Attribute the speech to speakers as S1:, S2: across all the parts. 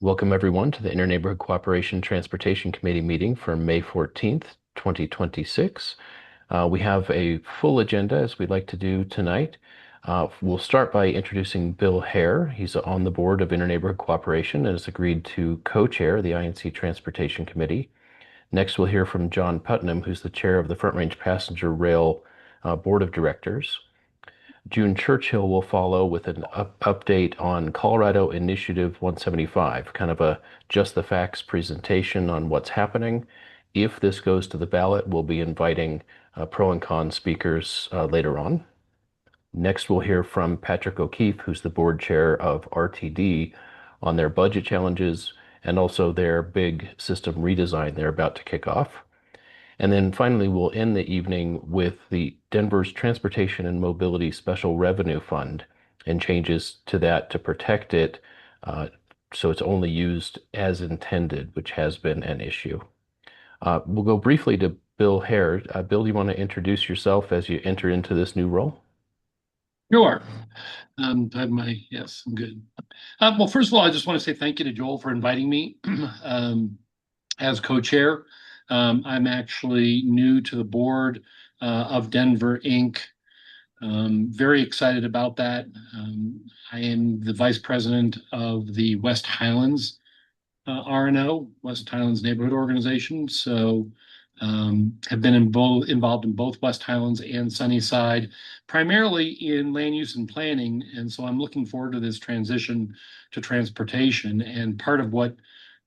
S1: Welcome everyone to the Interneighborhood Cooperation Transportation Committee meeting for May 14th, 2026. We have a full agenda as we'd like to do tonight. We'll start by introducing Bill Hare. He's on the board of Interneighborhood Cooperation and has agreed to co-chair the INC Transportation Committee. Next, we'll hear from John Putnam, who's the chair of the Front Range Passenger Rail Board of Directors. June Churchill will follow with an update on Colorado Initiative 175, kind of a just the facts presentation on what's happening. If this goes to the ballot, we'll be inviting pro and con speakers later on. Next, we'll hear from Patrick O'Keefe, who's the board chair of RTD, on their budget challenges and also their big system redesign they're about to kick off. And then finally, we'll end the evening with the Denver's Transportation and Mobility Special Revenue Fund and changes to that to protect it so it's only used as intended, which has been an issue. We'll go briefly to Bill Hare. Bill, do you want to introduce yourself as you enter into this new role?
S2: Sure. Yes, I'm good. Well, first of all, I just want to say thank you to Joel for inviting me as co-chair. I'm actually new to the board of Denver Inc. Very excited about that. I am the vice president of the West Highlands RNO, West Highlands Neighborhood Organization. So have been involved in both West Highlands and Sunnyside, primarily in land use and planning. And so I'm looking forward to this transition to transportation. And part of what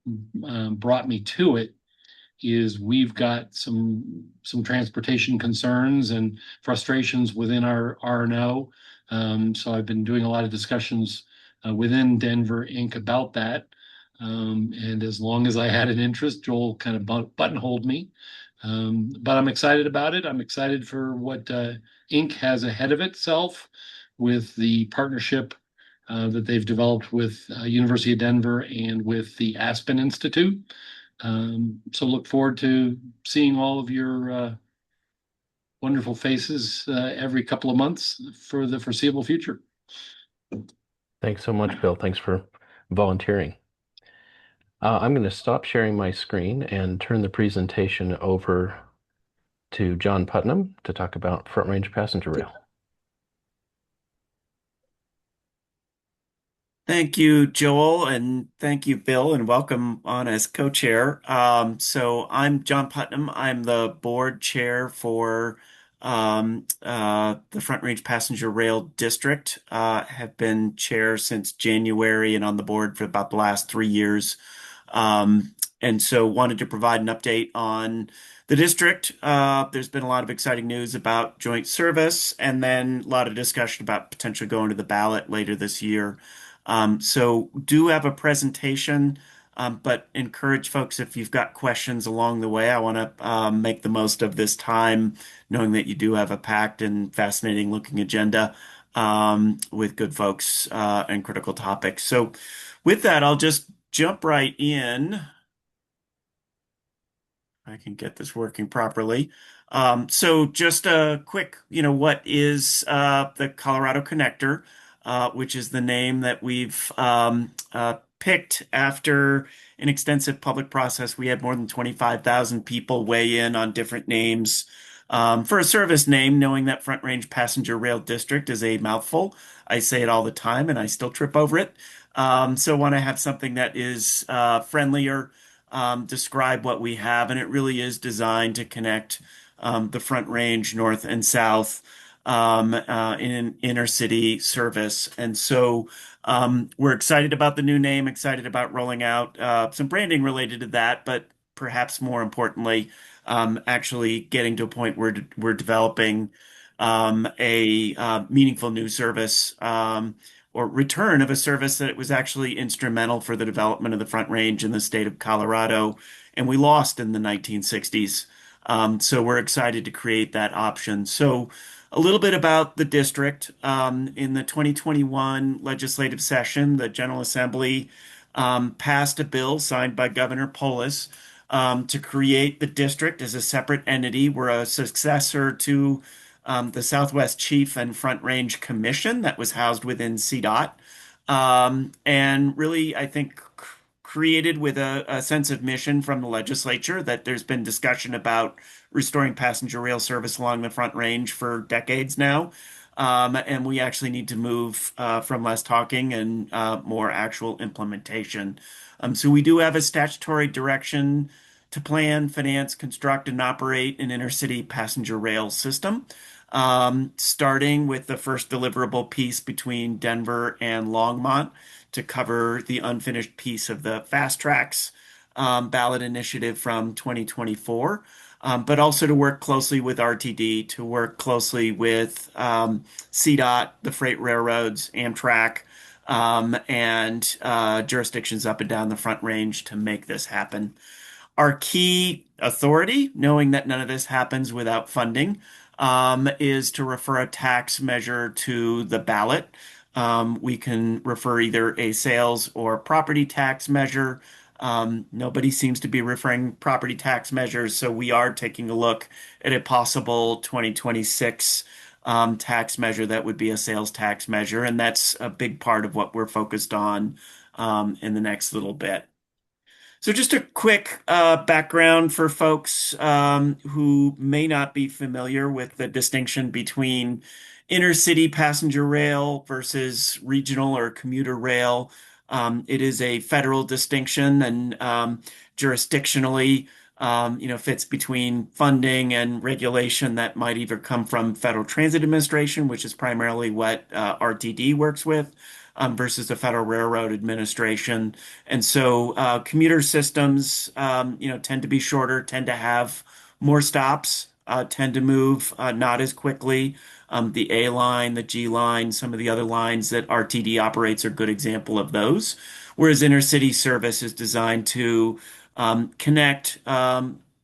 S2: brought me to it is we've got some transportation concerns and frustrations within our RNO. So I've been doing a lot of discussions within Denver Inc. about that. And as long as I had an interest, Joel kind of buttonholed me. But I'm excited about it. I'm excited for what Inc. has ahead of itself with the partnership that they've developed with University of Denver and with the Aspen Institute. So look forward to seeing all of your wonderful faces every couple of months for the foreseeable future.
S1: Thanks so much, Bill. Thanks for volunteering. I'm going to stop sharing my screen and turn the presentation over to John Putnam to talk about Front Range Passenger Rail.
S3: Thank you, Joel, and thank you, Bill, and welcome on as co-chair. So I'm John Putnam. I'm the board chair for the Front Range Passenger Rail District. Have been chair since January and on the board for about the last 3 years. And so wanted to provide an update on the district. There's been a lot of exciting news about joint service and then a lot of discussion about potentially going to the ballot later this year. So do have a presentation, but encourage folks if you've got questions along the way. I want to make the most of this time, knowing that you do have a packed and fascinating looking agenda with good folks and critical topics. So with that, I'll just jump right in. I can get this working properly. So just a quick, what is the Colorado Connector? Which is the name that we've picked after an extensive public process. We had more than 25,000 people weigh in on different names for a service name, knowing that Front Range Passenger Rail District is a mouthful. I say it all the time and I still trip over it. So I want to have something that is friendlier, describe what we have, and it really is designed to connect the Front Range north and south in an inner city service. And so we're excited about the new name, excited about rolling out some branding related to that, but perhaps more importantly, actually getting to a point where we're developing a meaningful new service or return of a service that was actually instrumental for the development of the Front Range in the state of Colorado, and we lost in the 1960s. So we're excited to create that option. So a little bit about the district. In the 2021 legislative session, the General Assembly passed a bill signed by Governor Polis to create the district as a separate entity. We're a successor to the Southwest Chief and Front Range Commission that was housed within CDOT. And really, I think created with a sense of mission from the legislature that there's been discussion about restoring passenger rail service along the Front Range for decades now. And we actually need to move from less talking and more actual implementation. So we do have a statutory direction to plan, finance, construct, and operate an intercity passenger rail system, starting with the first deliverable piece between Denver and Longmont to cover the unfinished piece of the Fast Tracks ballot initiative from 2024. But also to work closely with RTD, to work closely with CDOT, the freight railroads, Amtrak, and jurisdictions up and down the Front Range to make this happen. Our key authority, knowing that none of this happens without funding, is to refer a tax measure to the ballot. We can refer either a sales or property tax measure. Nobody seems to be referring property tax measures, so we are taking a look at a possible 2026 tax measure that would be a sales tax measure, and that's a big part of what we're focused on in the next little bit. So just a quick background for folks who may not be familiar with the distinction between intercity passenger rail versus regional or commuter rail. It is a federal distinction and jurisdictionally, fits between funding and regulation that might either come from Federal Transit Administration, which is primarily what RTD works with, versus the Federal Railroad Administration. And so commuter systems, tend to be shorter, tend to have more stops, tend to move not as quickly. The A line, the G line, some of the other lines that RTD operates are a good example of those. Whereas intercity service is designed to connect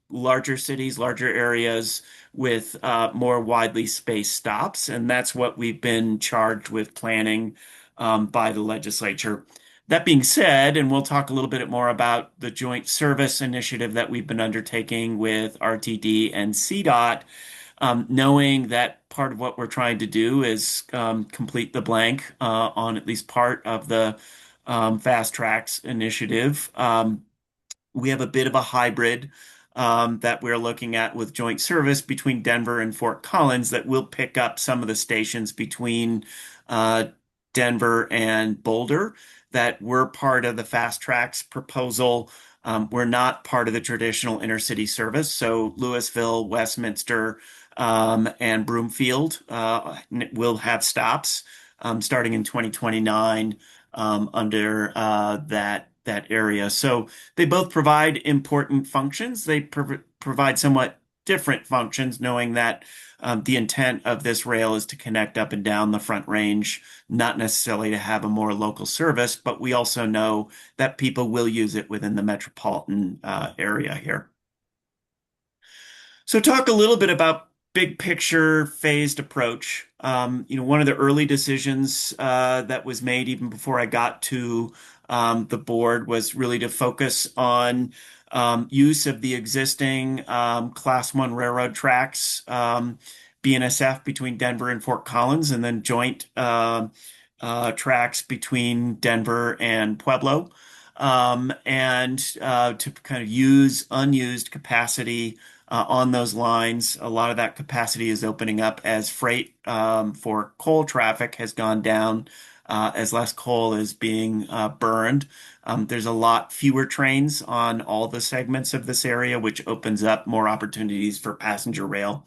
S3: larger cities, larger areas with more widely spaced stops. And that's what we've been charged with planning by the legislature. That being said, and we'll talk a little bit more about the joint service initiative that we've been undertaking with RTD and CDOT, knowing that part of what we're trying to do is complete the blank on at least part of the Fast Tracks initiative. We have a bit of a hybrid that we're looking at with joint service between Denver and Fort Collins that will pick up some of the stations between Denver and Boulder that were part of the Fast Tracks proposal. We're not part of the traditional intercity service. So Louisville, Westminster, and Broomfield will have stops starting in 2029 under that area. So they both provide important functions. They provide somewhat different functions, knowing that the intent of this rail is to connect up and down the Front Range, not necessarily to have a more local service, but we also know that people will use it within the metropolitan area here. So talk a little bit about big picture phased approach. One of the early decisions that was made even before I got to the board was really to focus on use of the existing Class 1 railroad tracks, BNSF between Denver and Fort Collins, and then joint tracks between Denver and Pueblo, and to kind of use unused capacity on those lines. A lot of that capacity is opening up as freight for coal traffic has gone down, as less coal is being burned. There's a lot fewer trains on all the segments of this area, which opens up more opportunities for passenger rail.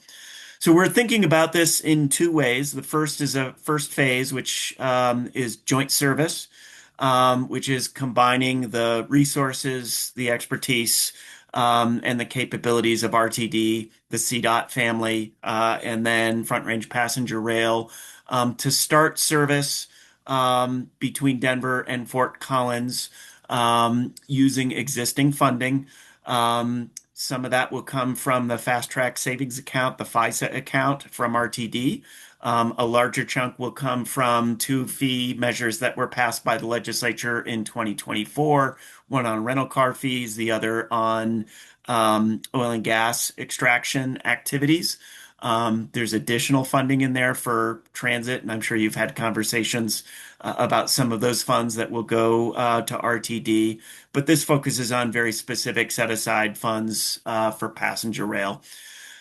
S3: So we're thinking about this in two ways. The first is a first phase, which is joint service, which is combining the resources, the expertise, and the capabilities of RTD, the CDOT family, and then Front Range Passenger Rail to start service between Denver and Fort Collins using existing funding. Some of that will come from the Fast Track Savings Account, the FISA account from RTD. A larger chunk will come from two fee measures that were passed by the legislature in 2024, one on rental car fees, the other on oil and gas extraction activities. There's additional funding in there for transit, and I'm sure you've had conversations about some of those funds that will go to RTD, but this focuses on very specific set-aside funds for passenger rail.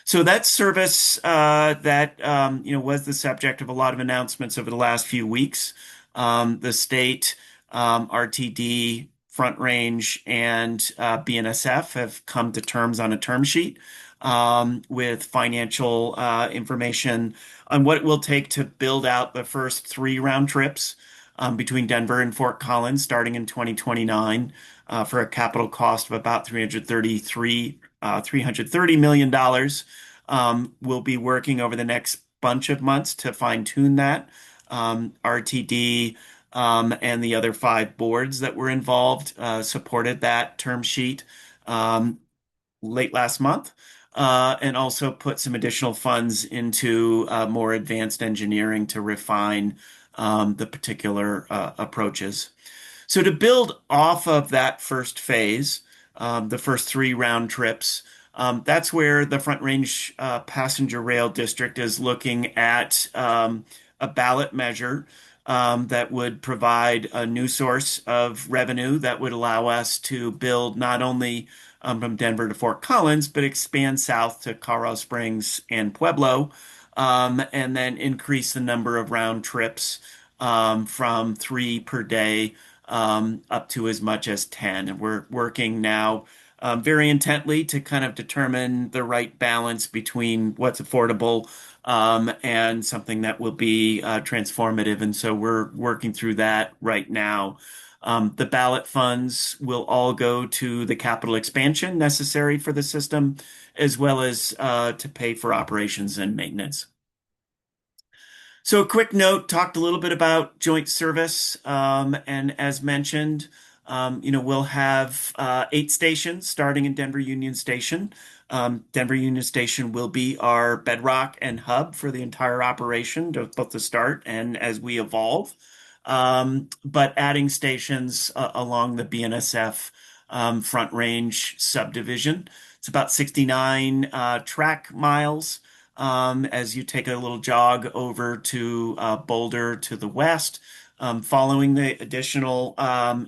S3: So that service that was the subject of a lot of announcements over the last few weeks. The state, RTD, Front Range, and BNSF have come to terms on a term sheet with financial information on what it will take to build out the first three round trips between Denver and Fort Collins starting in 2029 for a capital cost of about $330 million. We'll be working over the next bunch of months to fine tune that. RTD and the other five boards that were involved supported that term sheet late last month. And also put some additional funds into more advanced engineering to refine the particular approaches. So to build off of that first phase, the first three round trips, that's where the Front Range Passenger Rail District is looking at a ballot measure that would provide a new source of revenue that would allow us to build not only from Denver to Fort Collins, but expand south to Colorado Springs and Pueblo, and then increase the number of round trips from 3 per day up to as much as 10. And we're working now very intently to kind of determine the right balance between what's affordable and something that will be transformative. And so we're working through that right now. The ballot funds will all go to the capital expansion necessary for the system, as well as to pay for operations and maintenance. So a quick note, talked a little bit about joint service, and as mentioned, we'll have 8 stations starting in Denver Union Station. Denver Union Station will be our bedrock and hub for the entire operation, both the start and as we evolve. But adding stations along the BNSF Front Range subdivision. It's about 69 track miles. As you take a little jog over to Boulder to the west, following the additional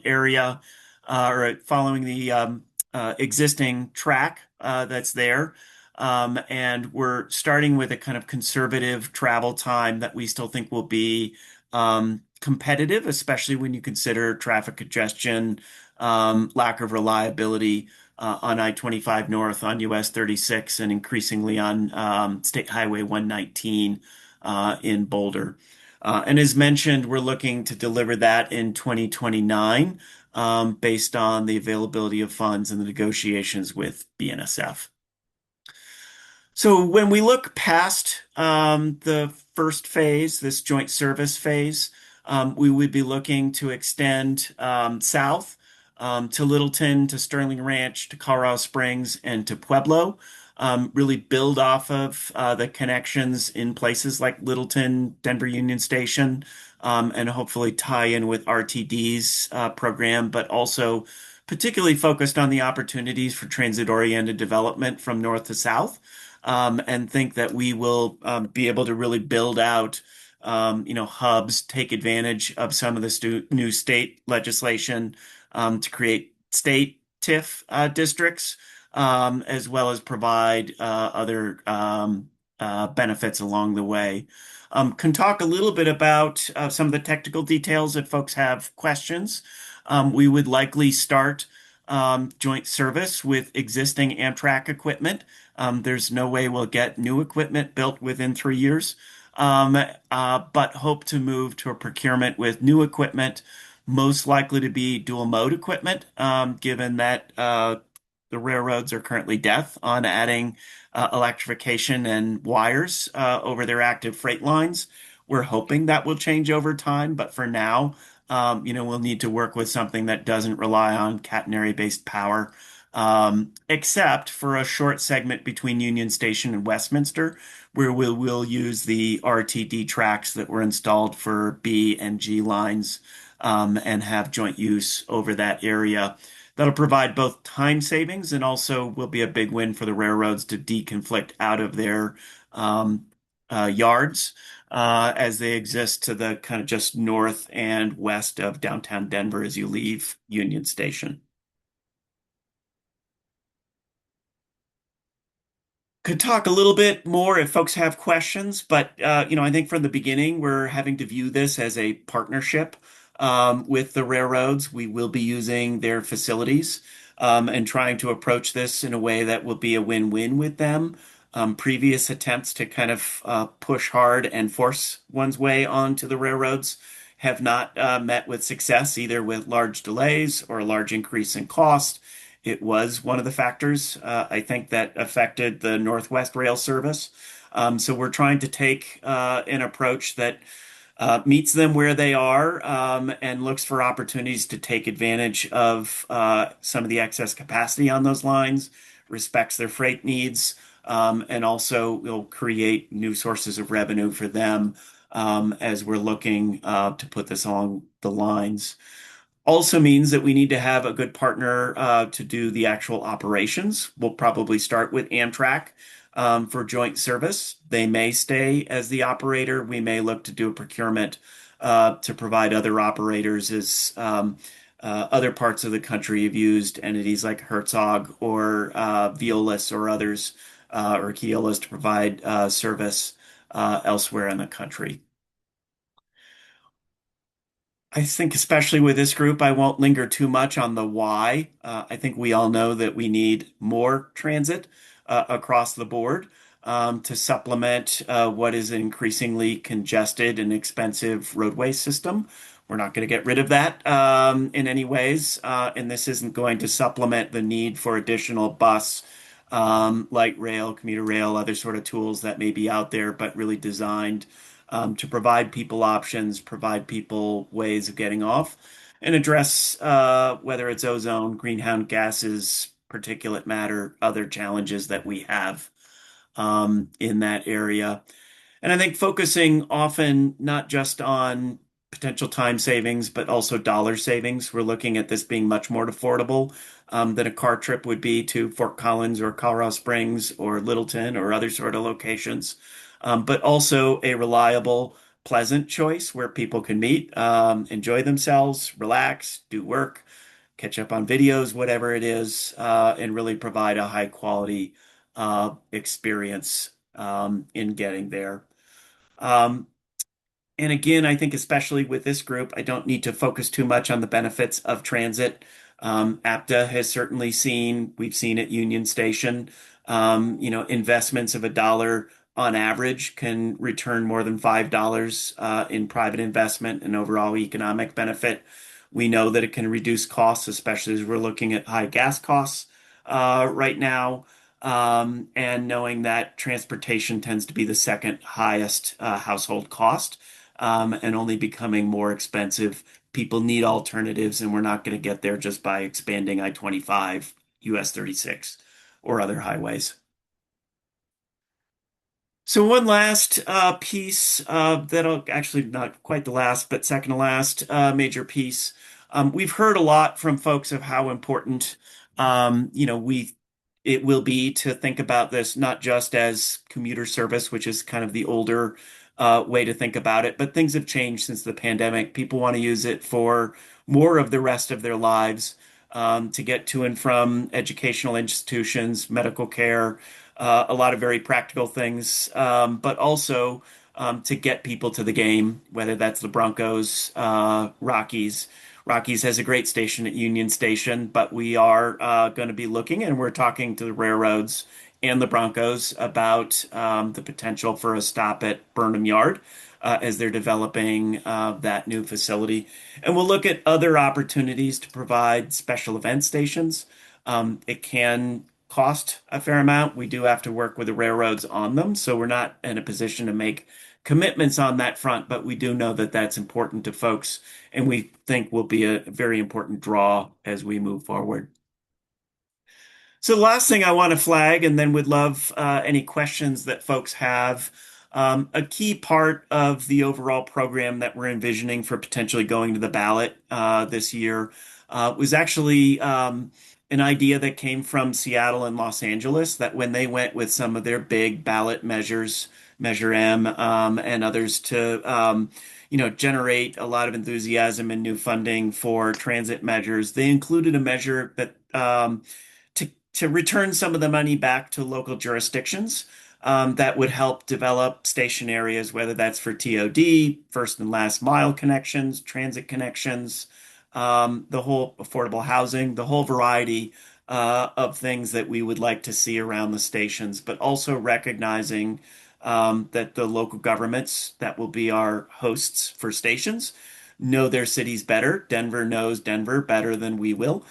S3: area or following the existing track that's there. And we're starting with a kind of conservative travel time that we still think will be competitive, especially when you consider traffic congestion, lack of reliability on I-25 North, on US 36, and increasingly on State Highway 119 in Boulder. And as mentioned, we're looking to deliver that in 2029 based on the availability of funds and the negotiations with BNSF. So when we look past the first phase, this joint service phase, we would be looking to extend south to Littleton, to Sterling Ranch, to Colorado Springs, and to Pueblo. Really build off of the connections in places like Littleton, Denver Union Station, and hopefully tie in with RTD's program, but also particularly focused on the opportunities for transit-oriented development from north to south, and think that we will be able to really build out hubs, take advantage of some of the new state legislation to create state TIF districts, as well as provide other benefits along the way. Can talk a little bit about some of the technical details if folks have questions. We would likely start joint service with existing Amtrak equipment. There's no way we'll get new equipment built within 3 years, but hope to move to a procurement with new equipment, most likely to be dual mode equipment, given that the railroads are currently deaf on adding electrification and wires over their active freight lines. We're hoping that will change over time, but for now, we'll need to work with something that doesn't rely on catenary-based power, except for a short segment between Union Station and Westminster, where we'll use the RTD tracks that were installed for B and G lines, and have joint use over that area. That'll provide both time savings and also will be a big win for the railroads to deconflict out of their yards as they exist to the kind of just north and west of downtown Denver as you leave Union Station. Could talk a little bit more if folks have questions, but I think from the beginning we're having to view this as a partnership with the railroads. We will be using their facilities and trying to approach this in a way that will be a win-win with them. Previous attempts to kind of push hard and force one's way onto the railroads have not met with success, either with large delays or a large increase in cost. It was one of the factors, I think, that affected the Northwest Rail service. So we're trying to take an approach that meets them where they are and looks for opportunities to take advantage of some of the excess capacity on those lines, respects their freight needs, and also will create new sources of revenue for them as we're looking to put this along the lines. Also means that we need to have a good partner to do the actual operations. We'll probably start with Amtrak for joint service. They may stay as the operator. We may look to do a procurement to provide other operators as other parts of the country have used entities like Herzog or Veolis or others or Keolis to provide service elsewhere in the country. I think, especially with this group, I won't linger too much on the why. I think we all know that we need more transit across the board to supplement what is an increasingly congested and expensive roadway system. We're not going to get rid of that in any ways, and this isn't going to supplement the need for additional bus, light rail, commuter rail, other sort of tools that may be out there, but really designed to provide people options, provide people ways of getting off, and address whether it's ozone, greenhouse gases, particulate matter, other challenges that we have in that area. And I think focusing often not just on potential time savings, but also dollar savings. We're looking at this being much more affordable than a car trip would be to Fort Collins or Colorado Springs or Littleton or other sort of locations, but also a reliable, pleasant choice where people can meet, enjoy themselves, relax, do work, catch up on videos, whatever it is, and really provide a high quality experience in getting there. Um, and again, I think especially with this group, I don't need to focus too much on the benefits of transit. APTA has certainly seen, we've seen at Union Station, investments of $1 on average can return more than $5 in private investment and overall economic benefit. We know that it can reduce costs, especially as we're looking at high gas costs right now. And knowing that transportation tends to be the second highest household cost and only becoming more expensive. People need alternatives, and we're not going to get there just by expanding I-25, US 36, or other highways. So one last piece that'll actually not quite the last, but second to last major piece. We've heard a lot from folks of how important we it will be to think about this not just as commuter service, which is kind of the older way to think about it, but things have changed since the pandemic. People want to use it for more of the rest of their lives to get to and from educational institutions, medical care, a lot of very practical things, but also to get people to the game, whether that's the Broncos, Rockies. Rockies has a great station at Union Station, but we are going to be looking and we're talking to the railroads and the Broncos about the potential for a stop at Burnham Yard as they're developing that new facility. And we'll look at other opportunities to provide special event stations. It can cost a fair amount. We do have to work with the railroads on them, so we're not in a position to make commitments on that front, but we do know that that's important to folks, and we think will be a very important draw as we move forward. So the last thing I want to flag, and then would love any questions that folks have. A key part of the overall program that we're envisioning for potentially going to the ballot this year was actually an idea that came from Seattle and Los Angeles that when they went with some of their big ballot measures Measure M, and others to generate a lot of enthusiasm and new funding for transit measures. They included a measure that to return some of the money back to local jurisdictions. That would help develop station areas, whether that's for TOD, first and last mile connections, transit connections, the whole affordable housing, the whole variety of things that we would like to see around the stations, but also recognizing that the local governments that will be our hosts for stations know their cities better. Denver knows Denver better than we will.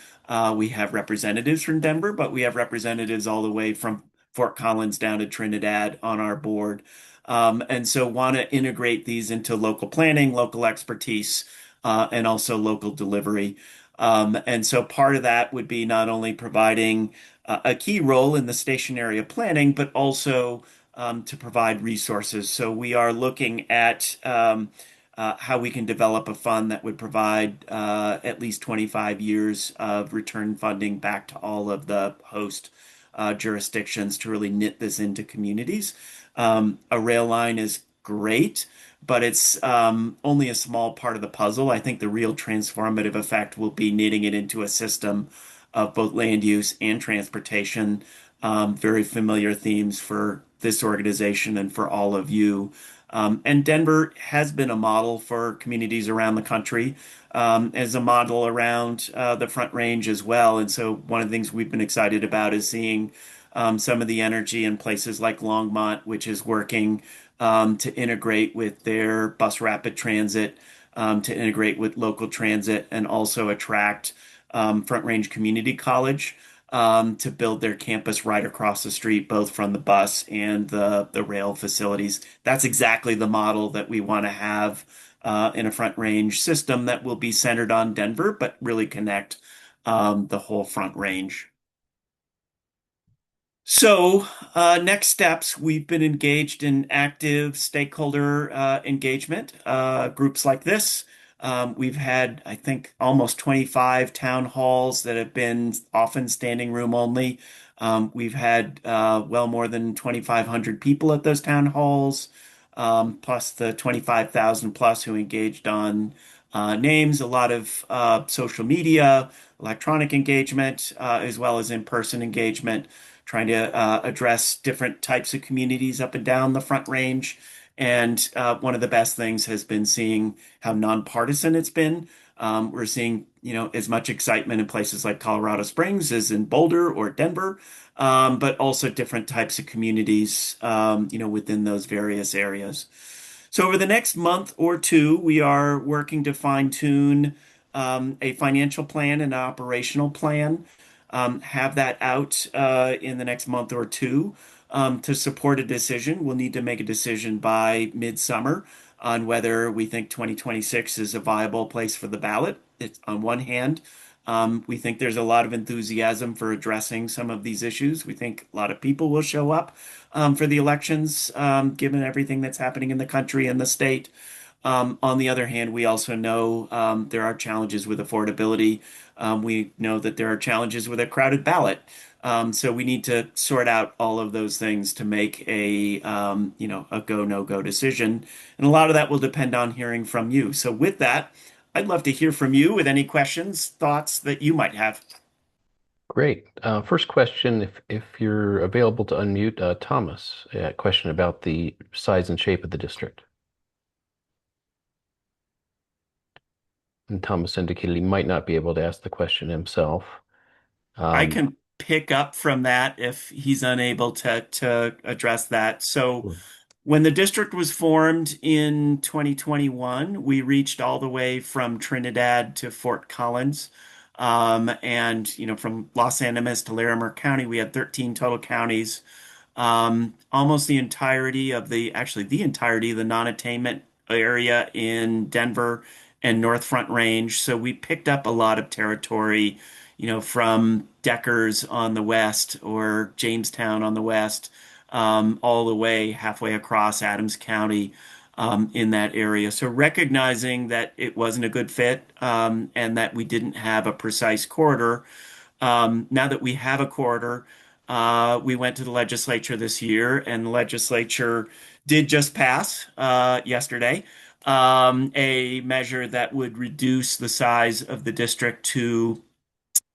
S3: We have representatives from Denver, but we have representatives all the way from Fort Collins down to Trinidad on our board. And so want to integrate these into local planning, local expertise, and also local delivery. And so part of that would be not only providing a key role in the station area planning, but also to provide resources. So we are looking at how we can develop a fund that would provide at least 25 years of return funding back to all of the host jurisdictions to really knit this into communities. A rail line is great, but it's only a small part of the puzzle. I think the real transformative effect will be knitting it into a system of both land use and transportation. Very familiar themes for this organization and for all of you. And Denver has been a model for communities around the country, as a model around the Front Range as well. And so one of the things we've been excited about is seeing some of the energy in places like Longmont, which is working to integrate with their bus rapid transit, to integrate with local transit, and also attract Front Range Community College to build their campus right across the street, both from the bus and the rail facilities. That's exactly the model that we want to have in a Front Range system that will be centered on Denver, but really connect the whole Front Range. So, next steps, we've been engaged in active stakeholder engagement, groups like this. We've had, I think, almost 25 town halls that have been often standing room only. We've had well more than 2,500 people at those town halls, plus the 25,000 plus who engaged on names, a lot of social media, electronic engagement, as well as in-person engagement, trying to address different types of communities up and down the Front Range. And one of the best things has been seeing how nonpartisan it's been. We're seeing, as much excitement in places like Colorado Springs as in Boulder or Denver, but also different types of communities, within those various areas. So over the next month or two, we are working to fine-tune a financial plan and an operational plan, have that out in the next month or two to support a decision. We'll need to make a decision by midsummer on whether we think 2026 is a viable place for the ballot. It's on one hand, we think there's a lot of enthusiasm for addressing some of these issues. We think a lot of people will show up for the elections, given everything that's happening in the country and the state. On the other hand, we also know there are challenges with affordability. We know that there are challenges with a crowded ballot. So we need to sort out all of those things to make a go, no go decision. And a lot of that will depend on hearing from you. So with that, I'd love to hear from you with any questions, thoughts that you might have.
S1: Great. First question, if you're available to unmute, Thomas, a question about the size and shape of the district. And Thomas indicated he might not be able to ask the question himself.
S3: I can pick up from that if he's unable to address that. So when the district was formed in 2021, we reached all the way from Trinidad to Fort Collins. And, from Los Animas to Larimer County, we had 13 total counties. Almost the entirety of the entirety of the non-attainment area in Denver and North Front Range. So we picked up a lot of territory, from Deckers on the west or Jamestown on the west, all the way halfway across Adams County, in that area. So recognizing that it wasn't a good fit, and that we didn't have a precise corridor. Now that we have a corridor, we went to the legislature this year, and the legislature did just pass yesterday a measure that would reduce the size of the district to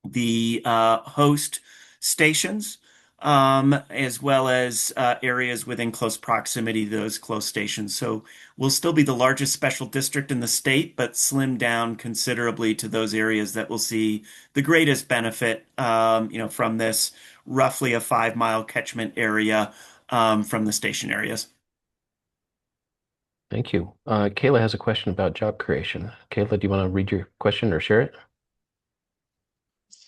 S3: the host stations, as well as areas within close proximity to those close stations. So we'll still be the largest special district in the state, but slim down considerably to those areas that will see the greatest benefit, from this roughly a 5 mile catchment area from the station areas.
S1: Thank you. Kayla has a question about job creation. Kayla, do you want to read your question or share it?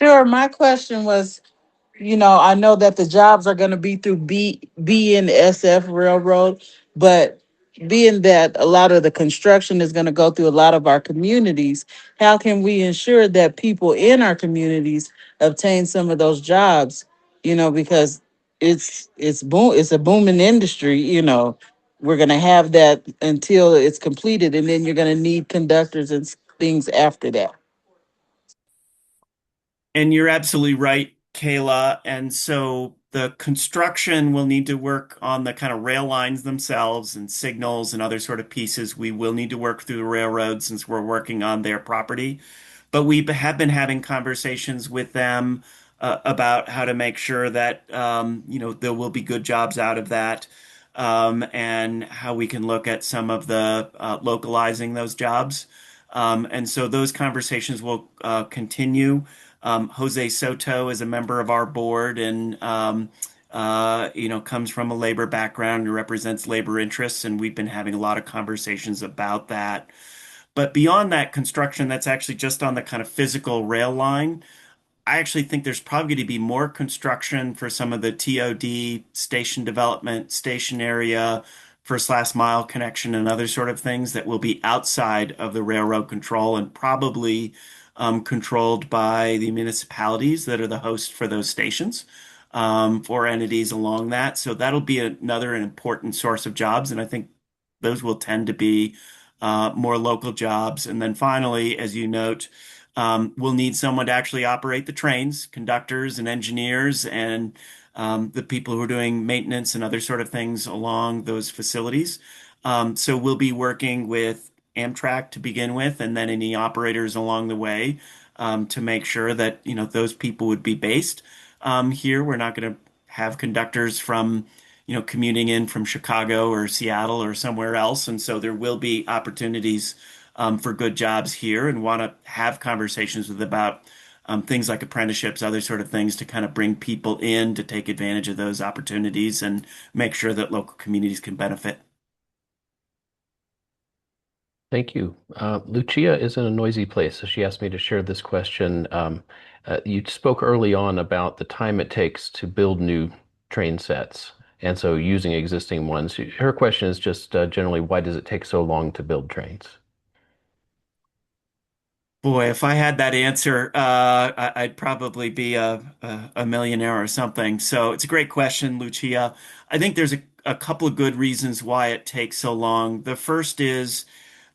S4: Sure. My question was, I know that the jobs are going to be through BNSF Railroad, but being that a lot of the construction is going to go through a lot of our communities, how can we ensure that people in our communities obtain some of those jobs? Because it's a booming industry. We're going to have that until it's completed, and then you're going to need conductors and things after that.
S3: And you're absolutely right, Kayla. And so the construction will need to work on the kind of rail lines themselves and signals and other sort of pieces. We will need to work through the railroad since we're working on their property. But we have been having conversations with them about how to make sure that there will be good jobs out of that, and how we can look at some of the localizing those jobs. And so those conversations will continue. Jose Soto is a member of our board and comes from a labor background and represents labor interests, and we've been having a lot of conversations about that. But beyond that construction, that's actually just on the kind of physical rail line. I actually think there's probably going to be more construction for some of the TOD station development, station area, first last mile connection, and other sort of things that will be outside of the railroad control and probably controlled by the municipalities that are the host for those stations, or entities along that. So that'll be another important source of jobs, and I think those will tend to be more local jobs. And then finally, as you note, we'll need someone to actually operate the trains, conductors and engineers, and the people who are doing maintenance and other sort of things along those facilities. So we'll be working with Amtrak to begin with, and then any operators along the way, to make sure that those people would be based here. We're not going to have conductors from commuting in from Chicago or Seattle or somewhere else. And so there will be opportunities for good jobs here, and want to have conversations with about things like apprenticeships, other sort of things to kind of bring people in to take advantage of those opportunities and make sure that local communities can benefit.
S1: Thank you. Lucia is in a noisy place, so she asked me to share this question. You spoke early on about the time it takes to build new train sets, and so using existing ones. Her question is just generally, why does it take so long to build trains?
S3: Boy, if I had that answer, I'd probably be a millionaire or something. So it's a great question, Lucia. I think there's a couple of good reasons why it takes so long. The first is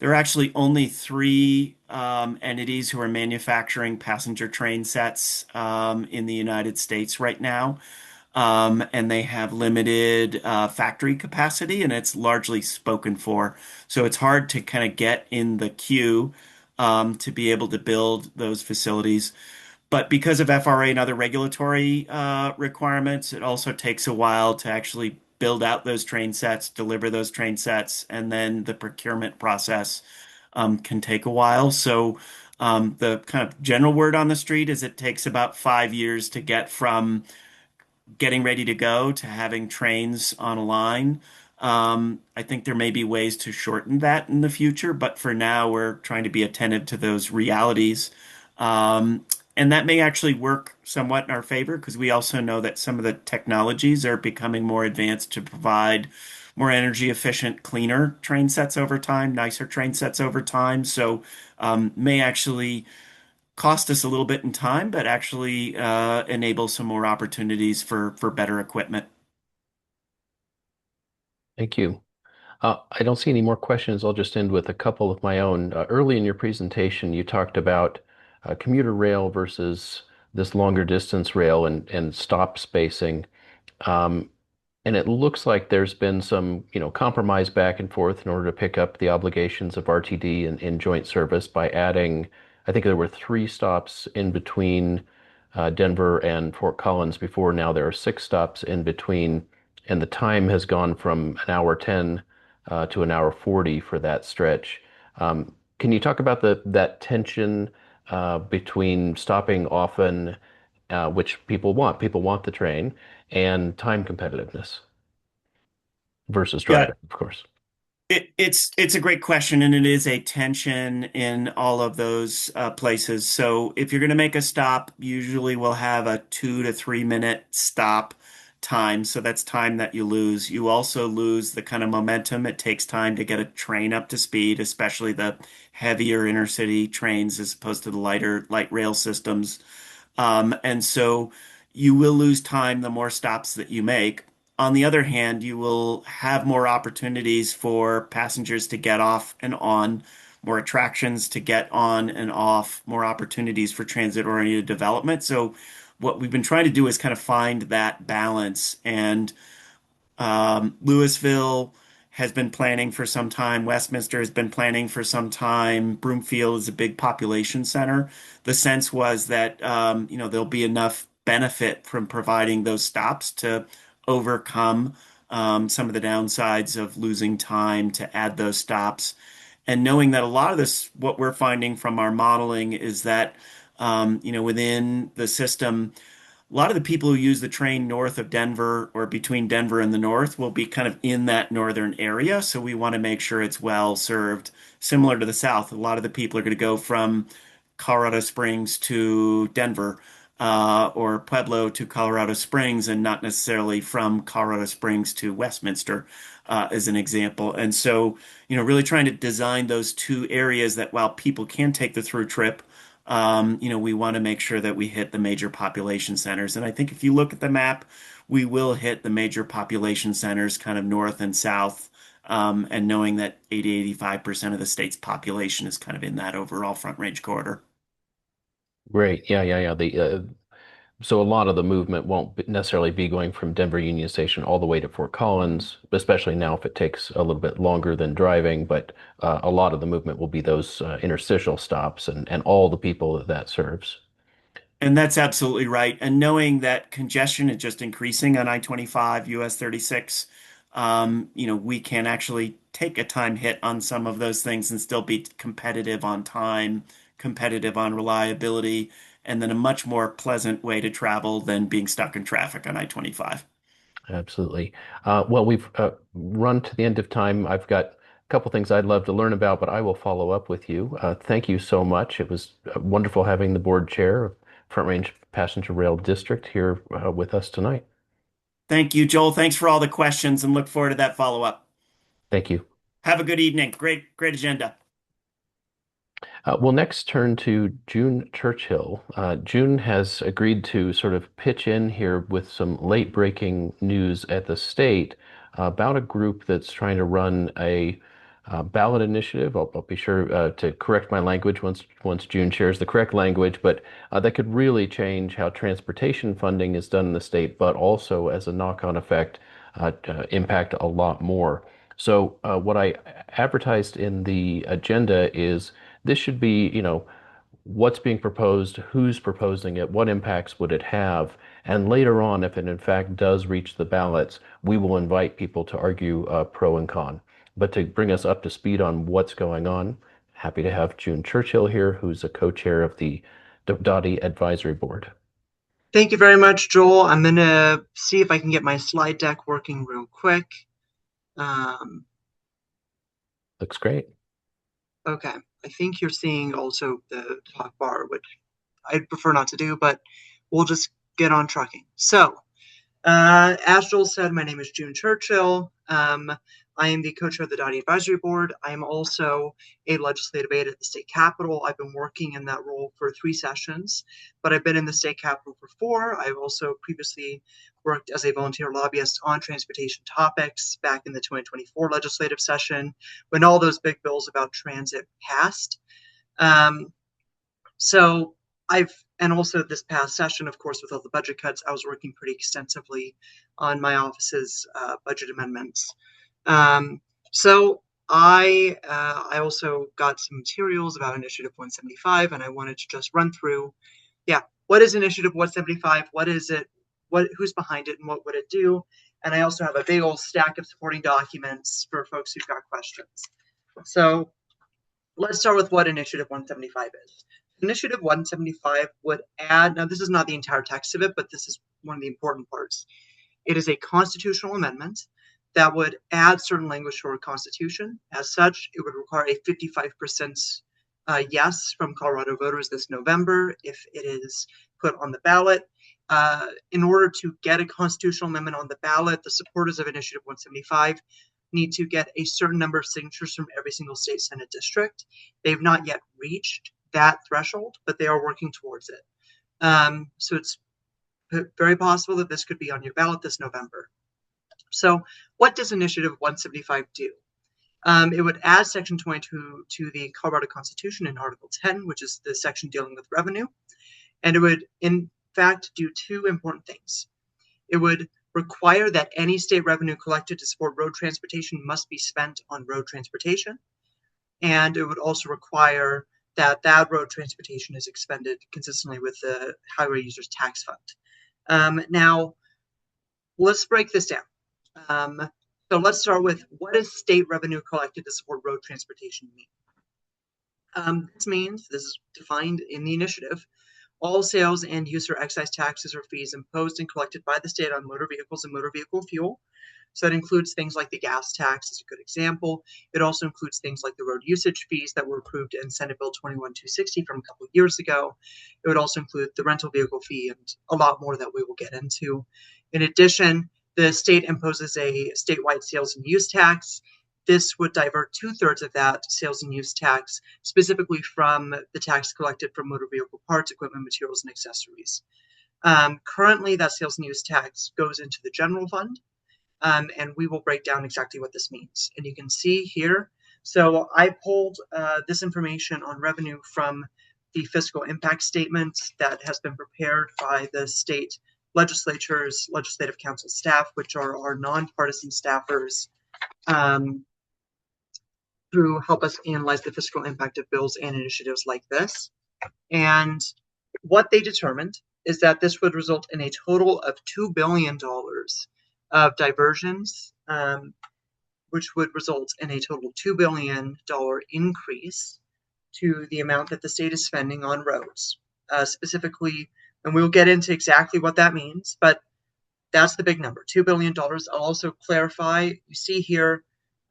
S3: there are actually only three entities who are manufacturing passenger train sets in the United States right now. And they have limited factory capacity, and it's largely spoken for. So it's hard to kind of get in the queue to be able to build those facilities. But because of FRA and other regulatory requirements, it also takes a while to actually build out those train sets, deliver those train sets, and then the procurement process can take a while. So the kind of general word on the street is it takes about 5 years to get from getting ready to go to having trains on a line. I think there may be ways to shorten that in the future, but for now, we're trying to be attentive to those realities. And that may actually work somewhat in our favor because we also know that some of the technologies are becoming more advanced to provide more energy efficient, cleaner train sets over time, nicer train sets over time. So may actually cost us a little bit in time, but actually enable some more opportunities for better equipment.
S1: Thank you. I don't see any more questions. I'll just end with a couple of my own. Early in your presentation, you talked about commuter rail versus this longer distance rail and stop spacing. Um, And it looks like there's been some, compromise back and forth in order to pick up the obligations of RTD in joint service by adding, I think there were 3 stops in between Denver and Fort Collins before. Now there are 6 stops in between, and the time has gone from an hour 10 to an hour 40 for that stretch. Can you talk about that tension between stopping often, which people want? People want the train, and time competitiveness versus
S3: Yeah,
S1: driving, of course.
S3: it's a great question, and it is a tension in all of those places. So if you're going to make a stop, usually we'll have a 2 to 3 minute stop time. So that's time that you lose. You also lose the kind of momentum. It takes time to get a train up to speed, especially the heavier intercity trains as opposed to the light rail systems. And so you will lose time the more stops that you make. On the other hand, you will have more opportunities for passengers to get off and on, more attractions to get on and off, more opportunities for transit-oriented development. So what we've been trying to do is kind of find that balance. And Louisville has been planning for some time. Westminster has been planning for some time. Broomfield is a big population center. The sense was that there'll be enough benefit from providing those stops to overcome some of the downsides of losing time to add those stops. And knowing that a lot of this, what we're finding from our modeling is that within the system, a lot of the people who use the train north of Denver or between Denver and the north will be kind of in that northern area. So we want to make sure it's well served. Similar to the south, a lot of the people are going to go from Colorado Springs to Denver, or Pueblo to Colorado Springs, and not necessarily from Colorado Springs to Westminster, as an example. And so, really trying to design those 2 areas that while people can take the through trip, we want to make sure that we hit the major population centers. And I think if you look at the map, we will hit the major population centers kind of north and south, and knowing that 85% of the state's population is kind of in that overall Front Range corridor.
S1: Great. Yeah, yeah, yeah. So a lot of the movement won't necessarily be going from Denver Union Station all the way to Fort Collins, especially now if it takes a little bit longer than driving. But a lot of the movement will be those interstitial stops and all the people that serves.
S3: And that's absolutely right. And knowing that congestion is just increasing on I-25, US 36, we can actually take a time hit on some of those things and still be competitive on time, competitive on reliability, and then a much more pleasant way to travel than being stuck in traffic on I-25.
S1: Absolutely. Well, we've run to the end of time. I've got a couple things I'd love to learn about, but I will follow up with you. Thank you so much. It was wonderful having the board chair of Front Range Passenger Rail District here with us tonight.
S3: Thank you, Joel. Thanks for all the questions and look forward to that follow-up.
S1: Thank you.
S3: Have a good evening. Great, great agenda.
S1: We'll next turn to June Churchill. June has agreed to sort of pitch in here with some late breaking news at the state about a group that's trying to run a ballot initiative. I'll be sure to correct my language once June shares the correct language, but that could really change how transportation funding is done in the state, but also as a knock-on effect, impact a lot more. So what I advertised in the agenda is this should be, what's being proposed, who's proposing it, what impacts would it have, and later on, if it in fact does reach the ballots, we will invite people to argue pro and con. But to bring us up to speed on what's going on, happy to have June Churchill here, who's a co-chair of the DOTI Advisory Board.
S5: Thank you very much, Joel. I'm going to see if I can get my slide deck working real quick.
S1: Looks great.
S5: Okay, I think you're seeing also the top bar, which I'd prefer not to do, but we'll just get on trucking. So, as Joel said, my name is June Churchill. I am the co-chair of the DOTI Advisory Board. I am also a legislative aide at the state capitol. I've been working in that role for 3 sessions, but I've been in the state capitol for 4. I've also previously worked as a volunteer lobbyist on transportation topics back in the 2024 legislative session when all those big bills about transit passed. So and also this past session, of course, with all the budget cuts, I was working pretty extensively on my office's budget amendments. So I also got some materials about Initiative 175, and I wanted to just run through, what is Initiative 175? What is it? Who's behind it, and what would it do? And I also have a big old stack of supporting documents for folks who've got questions. So let's start with what Initiative 175 is. Initiative 175 would add, now this is not the entire text of it, but this is one of the important parts. It is a constitutional amendment that would add certain language to our Constitution. As such, it would require a 55% yes from Colorado voters this November if it is put on the ballot. In order to get a constitutional amendment on the ballot, the supporters of Initiative 175 need to get a certain number of signatures from every single state Senate district. They've not yet reached that threshold, but they are working towards it. So it's very possible that this could be on your ballot this November. So what does Initiative 175 do? It would add Section 22 to the Colorado Constitution in Article 10, which is the section dealing with revenue. And it would, in fact, do two important things. It would require that any state revenue collected to support road transportation must be spent on road transportation. And it would also require that that road transportation is expended consistently with the Highway Users Tax Fund. Now, let's break this down. So let's start with, what does state revenue collected to support road transportation mean? This means, this is defined in the initiative, all sales and use or excise taxes or fees imposed and collected by the state on motor vehicles and motor vehicle fuel. So that includes things like the gas tax is a good example. It also includes things like the road usage fees that were approved in Senate Bill 21260 from a couple of years ago. It would also include the rental vehicle fee and a lot more that we will get into. In addition, the state imposes a statewide sales and use tax. This would divert 2/3 of that sales and use tax specifically from the tax collected from motor vehicle parts, equipment, materials, and accessories. Currently, that sales and use tax goes into the general fund, and we will break down exactly what this means. And you can see here, so I pulled this information on revenue from the fiscal impact statement that has been prepared by the state legislature's legislative council staff, which are our nonpartisan staffers, to help us analyze the fiscal impact of bills and initiatives like this. And what they determined is that this would result in a total of $2 billion of diversions, which would result in a total $2 billion increase to the amount that the state is spending on roads. Specifically, and we'll get into exactly what that means, but that's the big number, $2 billion. I'll also clarify, you see here,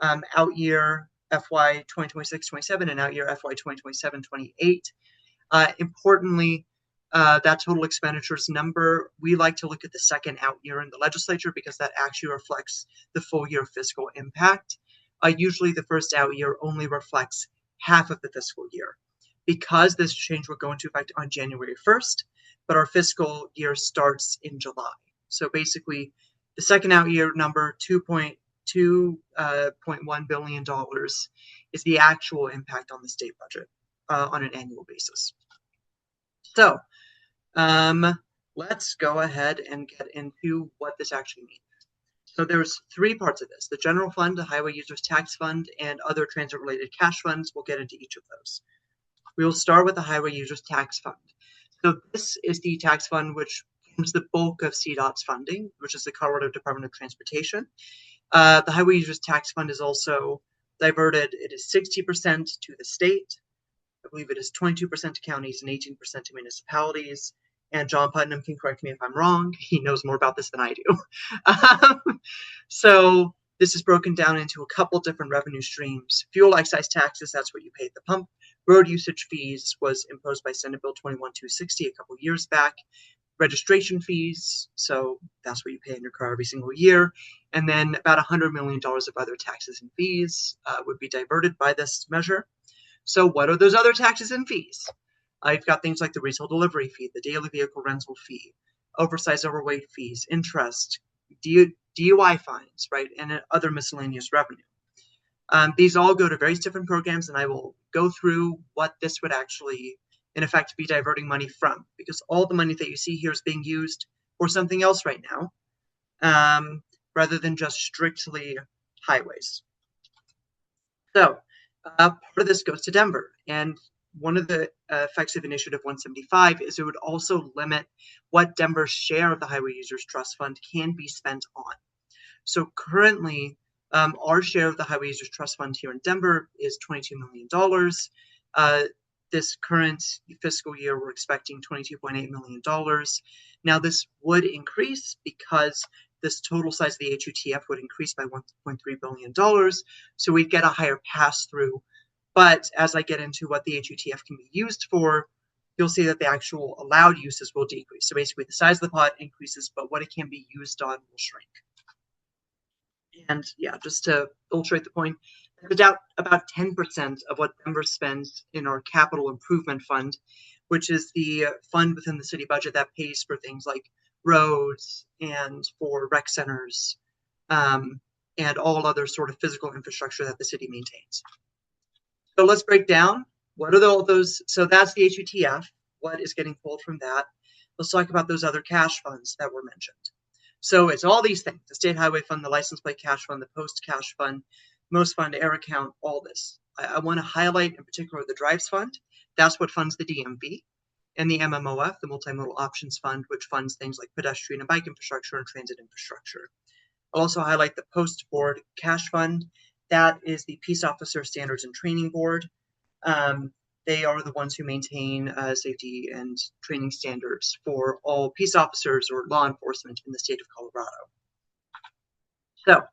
S5: out year FY 2026-27 and out year FY 2027-28. Importantly, that total expenditures number, we like to look at the second out year in the legislature because that actually reflects the full year fiscal impact. Usually the first out year only reflects half of the fiscal year. Because this change will go into effect on January 1st, but our fiscal year starts in July. So basically, the second out year number, $2.1 billion, is the actual impact on the state budget on an annual basis. So let's go ahead and get into what this actually means. So there's three parts of this: the general fund, the highway users tax fund, and other transit-related cash funds. We'll get into each of those. We will start with the highway users tax fund. So this is the tax fund which forms the bulk of CDOT's funding, which is the Colorado Department of Transportation. The highway users tax fund is also diverted. It is 60% to the state. I believe it is 22% to counties and 18% to municipalities. And John Putnam can correct me if I'm wrong. He knows more about this than I do. So this is broken down into a couple different revenue streams. Fuel excise taxes, that's what you pay at the pump. Road usage fees was imposed by Senate Bill 21260 a couple years back. Registration fees, so that's what you pay in your car every single year. And then about $100 million of other taxes and fees would be diverted by this measure. So what are those other taxes and fees? I've got things like the retail delivery fee, the daily vehicle rental fee, oversized overweight fees, interest, DUI fines, right, and other miscellaneous revenue. These all go to various different programs, and I will go through what this would actually in effect, be diverting money from, because all the money that you see here is being used for something else right now, rather than just strictly highways. So part of this goes to Denver, and one of the effects of Initiative 175 is it would also limit what Denver's share of the Highway Users Trust Fund can be spent on. So currently, our share of the Highway Users Trust Fund here in Denver is $22 million. This current fiscal year, we're expecting $22.8 million. Now, this would increase because this total size of the HUTF would increase by $1.3 billion. So we'd get a higher pass-through. But as I get into what the HUTF can be used for, you'll see that the actual allowed uses will decrease. So basically, the size of the pot increases, but what it can be used on will shrink. And yeah, just to illustrate the point, there's about 10% of what Denver spends in our capital improvement fund, which is the fund within the city budget that pays for things like roads and for rec centers, and all other sort of physical infrastructure that the city maintains. So let's break down what are all those. So that's the HUTF. What is getting pulled from that? Let's talk about those other cash funds that were mentioned. So it's all these things: the state highway fund, the license plate cash fund, the post cash fund, most fund, air account, all this. I want to highlight in particular the drives fund. That's what funds the DMV, and the MMOF, the multimodal options fund, which funds things like pedestrian and bike infrastructure and transit infrastructure. I'll also highlight the post board cash fund. That is the Peace Officer Standards and Training Board. They are the ones who maintain safety and training standards for all peace officers or law enforcement in the state of Colorado. So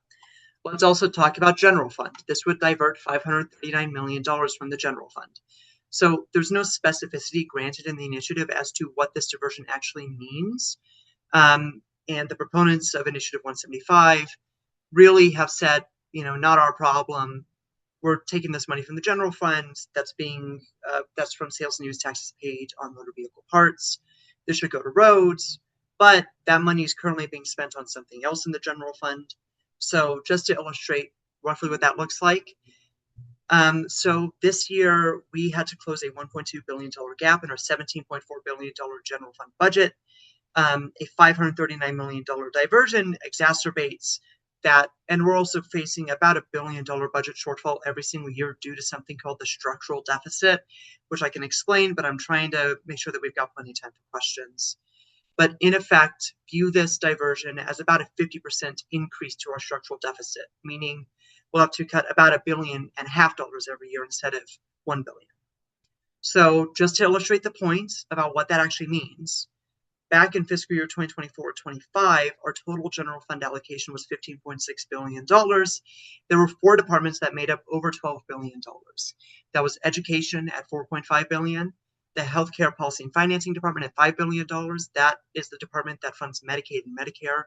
S5: let's also talk about general fund. This would divert $539 million from the general fund. So there's no specificity granted in the initiative as to what this diversion actually means. And the proponents of Initiative 175 really have said, not our problem. We're taking this money from the general fund that's from sales and use taxes paid on motor vehicle parts. This should go to roads, but that money is currently being spent on something else in the general fund. So just to illustrate roughly what that looks like. So this year we had to close a $1.2 billion gap in our $17.4 billion general fund budget. A $539 million diversion exacerbates that, and we're also facing about $1 billion budget shortfall every single year due to something called the structural deficit, which I can explain, but I'm trying to make sure that we've got plenty of time for questions. But in effect, view this diversion as about a 50% increase to our structural deficit, meaning we'll have to cut about $1.5 billion every year instead of $1 billion. So just to illustrate the point about what that actually means, back in fiscal year 2024-25, our total general fund allocation was $15.6 billion. There were 4 departments that made up over $12 billion. That was education at $4.5 billion, the healthcare policy and financing department at $5 billion. That is the department that funds Medicaid and Medicare.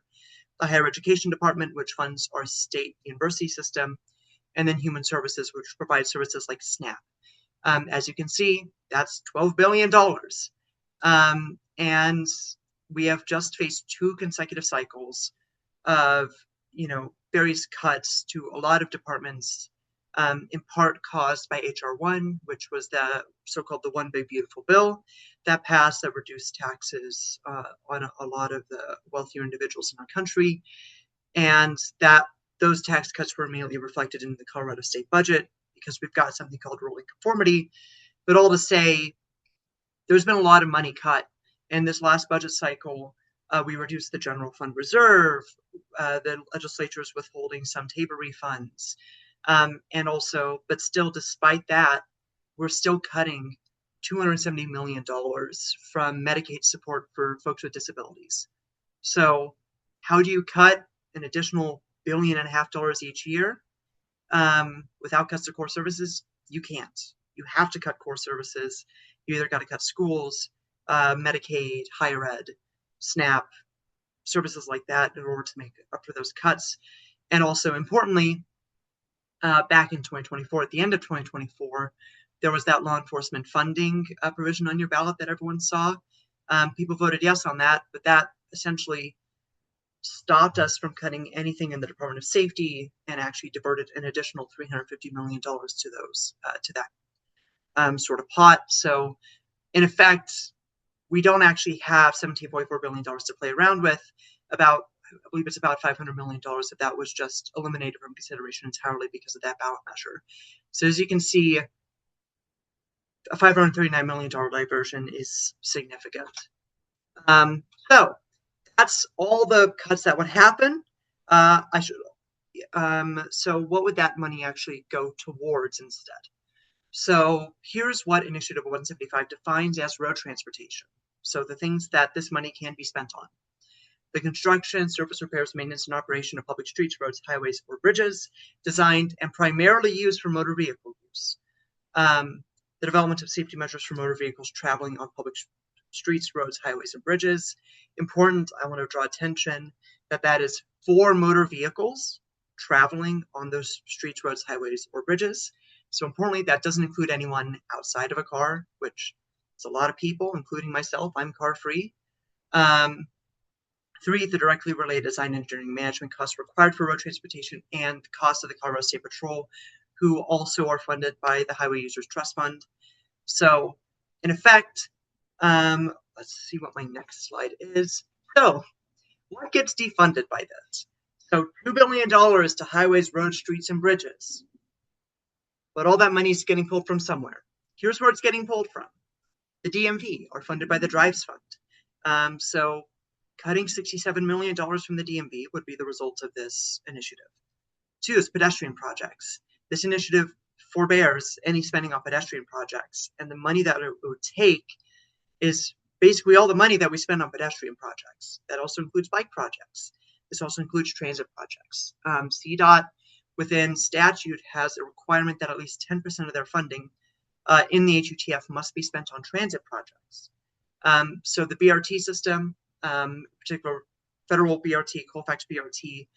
S5: The higher education department, which funds our state university system, and then human services, which provides services like SNAP. As you can see, that's $12 billion. And we have just faced 2 consecutive cycles of, various cuts to a lot of departments, in part caused by HR 1, which was the so-called the One Big Beautiful Bill that passed that reduced taxes on a lot of the wealthier individuals in our country. And that those tax cuts were immediately reflected in the Colorado state budget because we've got something called ruling conformity. But all to say, there's been a lot of money cut. In this last budget cycle, we reduced the general fund reserve. The legislature is withholding some TABOR refunds. And also, but still, despite that, we're still cutting $270 million from Medicaid support for folks with disabilities. So how do you cut an additional $1.5 billion each year without cuts to core services? You can't. You have to cut core services. You either got to cut schools, Medicaid, higher ed, SNAP, services like that in order to make up for those cuts. And also importantly, back in 2024, at the end of 2024, there was that law enforcement funding provision on your ballot that everyone saw. People voted yes on that, but that essentially stopped us from cutting anything in the Department of Safety and actually diverted an additional $350 million to that sort of pot. So In effect, we don't actually have $17.4 billion to play around with. I believe it's about $500 million of that was just eliminated from consideration entirely because of that ballot measure. So as you can see, a $539 million diversion is significant. So that's all the cuts that would happen. So what would that money actually go towards instead? So here's what Initiative 175 defines as road transportation. So the things that this money can be spent on: the construction, surface repairs, maintenance, and operation of public streets, roads, highways, or bridges designed and primarily used for motor vehicle use. The development of safety measures for motor vehicles traveling on public streets, roads, highways, and bridges. Important, I want to draw attention that is for motor vehicles traveling on those streets, roads, highways, or bridges. So importantly, that doesn't include anyone outside of a car, which is a lot of people, including myself. I'm car free. 3, the directly related design, engineering, management costs required for road transportation and the cost of the Colorado State Patrol, who also are funded by the Highway Users Trust Fund. So in effect, let's see what my next slide is. So what gets defunded by this? So $2 billion to highways, roads, streets, and bridges. But all that money is getting pulled from somewhere. Here's where it's getting pulled from. The DMV are funded by the Drives Fund. So cutting $67 million from the DMV would be the result of this initiative. 2 is pedestrian projects. This initiative forbears any spending on pedestrian projects, and the money that it would take is basically all the money that we spend on pedestrian projects. That also includes bike projects. This also includes transit projects. CDOT, within statute, has a requirement that at least 10% of their funding in the HUTF must be spent on transit projects. So the BRT system, particular federal BRT, Colfax BRT,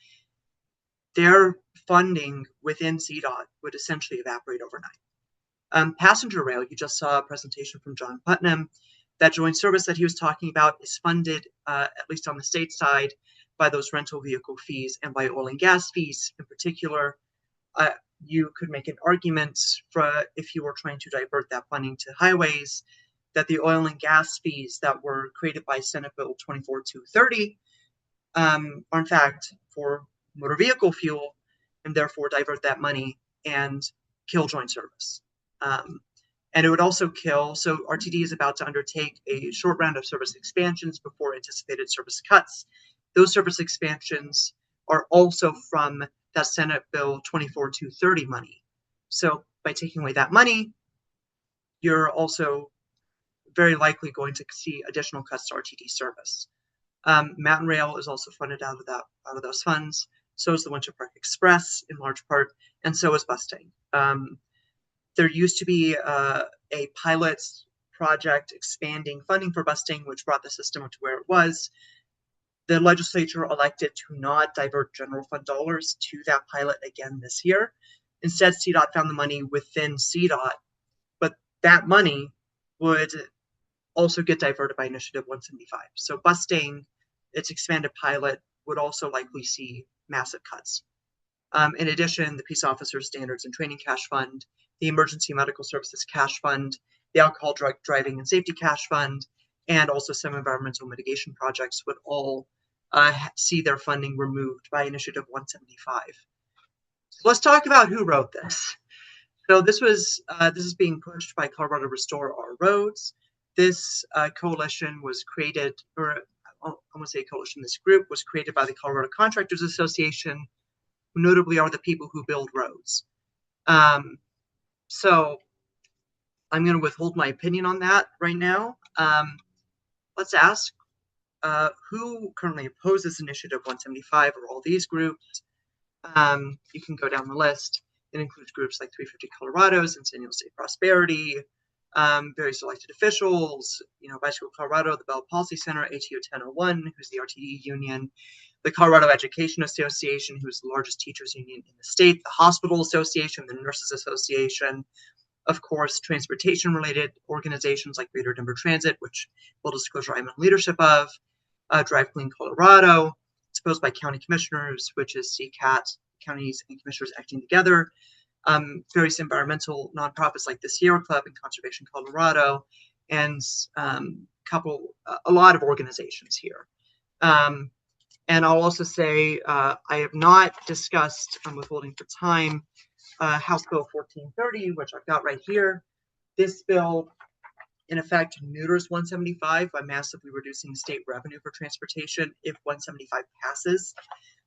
S5: their funding within CDOT would essentially evaporate overnight. Passenger rail, you just saw a presentation from John Putnam. That joint service that he was talking about is funded, at least on the state side, by those rental vehicle fees and by oil and gas fees in particular. You could make an argument for, if you were trying to divert that funding to highways, that the oil and gas fees that were created by Senate Bill 24230 are in fact for motor vehicle fuel, and therefore divert that money and kill joint service. And it would also kill, so RTD is about to undertake a short round of service expansions before anticipated service cuts. Those service expansions are also from that Senate Bill 24230 money. So by taking away that money, you're also very likely going to see additional cuts to RTD service. Mountain Rail is also funded out of those funds. So is the Winter Park Express in large part, and so is busting. There used to be a pilot project expanding funding for busting, which brought the system to where it was. The legislature elected to not divert general fund dollars to that pilot again this year. Instead, CDOT found the money within CDOT, but that money would also get diverted by Initiative 175. So busting, its expanded pilot, would also likely see massive cuts. In addition, the Peace Officer Standards and Training Cash Fund, the Emergency Medical Services Cash Fund, the Alcohol, Drug, Driving, and Safety Cash Fund, and also some environmental mitigation projects would all see their funding removed by Initiative 175. So let's talk about who wrote this. So this is being pushed by Colorado Restore Our Roads. This coalition was created, or I want to say coalition, this group was created by the Colorado Contractors Association, who notably are the people who build roads. So I'm going to withhold my opinion on that right now. Let's ask who currently opposes Initiative 175 or all these groups. You can go down the list. It includes groups like 350 Colorado's, Centennial State Prosperity, various elected officials, Bicycle Colorado, the Bell Policy Center, ATO 1001, who's the RTD union, the Colorado Education Association, who's the largest teachers union in the state, the Hospital Association, the Nurses Association, of course, transportation-related organizations like Greater Denver Transit, which full disclosure I'm in leadership of, Drive Clean Colorado, it's proposed by county commissioners, which is CCAT, counties and commissioners acting together, various environmental nonprofits like the Sierra Club and Conservation Colorado, and a lot of organizations here. And I'll also say I have not discussed, I'm withholding for time, House Bill 1430, which I've got right here. This bill, in effect, neuters 175 by massively reducing state revenue for transportation if 175 passes,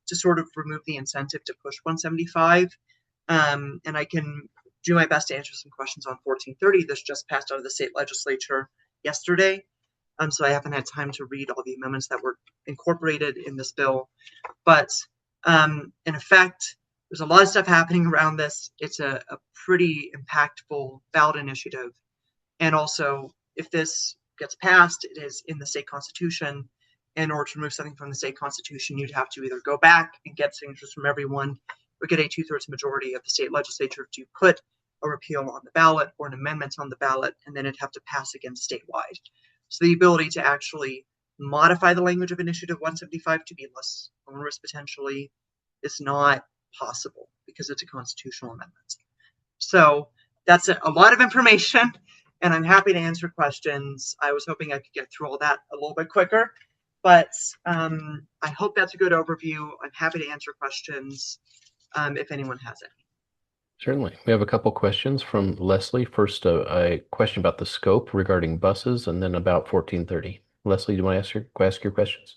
S5: to sort of remove the incentive to push 175. And I can do my best to answer some questions on 1430. This just passed out of the state legislature yesterday. So I haven't had time to read all the amendments that were incorporated in this bill. But in effect, there's a lot of stuff happening around this. It's a pretty impactful ballot initiative. And also, if this gets passed, it is in the state constitution. In order to remove something from the state constitution, you'd have to either go back and get signatures from everyone, or get a 2/3 majority of the state legislature to put a repeal on the ballot or an amendment on the ballot, and then it'd have to pass again statewide. So the ability to actually modify the language of Initiative 175 to be less onerous potentially is not possible because it's a constitutional amendment. So that's a lot of information, and I'm happy to answer questions. I was hoping I could get through all that a little bit quicker, but I hope that's a good overview. I'm happy to answer questions if anyone has any.
S1: Certainly. We have a couple questions from Leslie. First, a question about the scope regarding buses, and then about 1430. Leslie, do you want to ask your questions?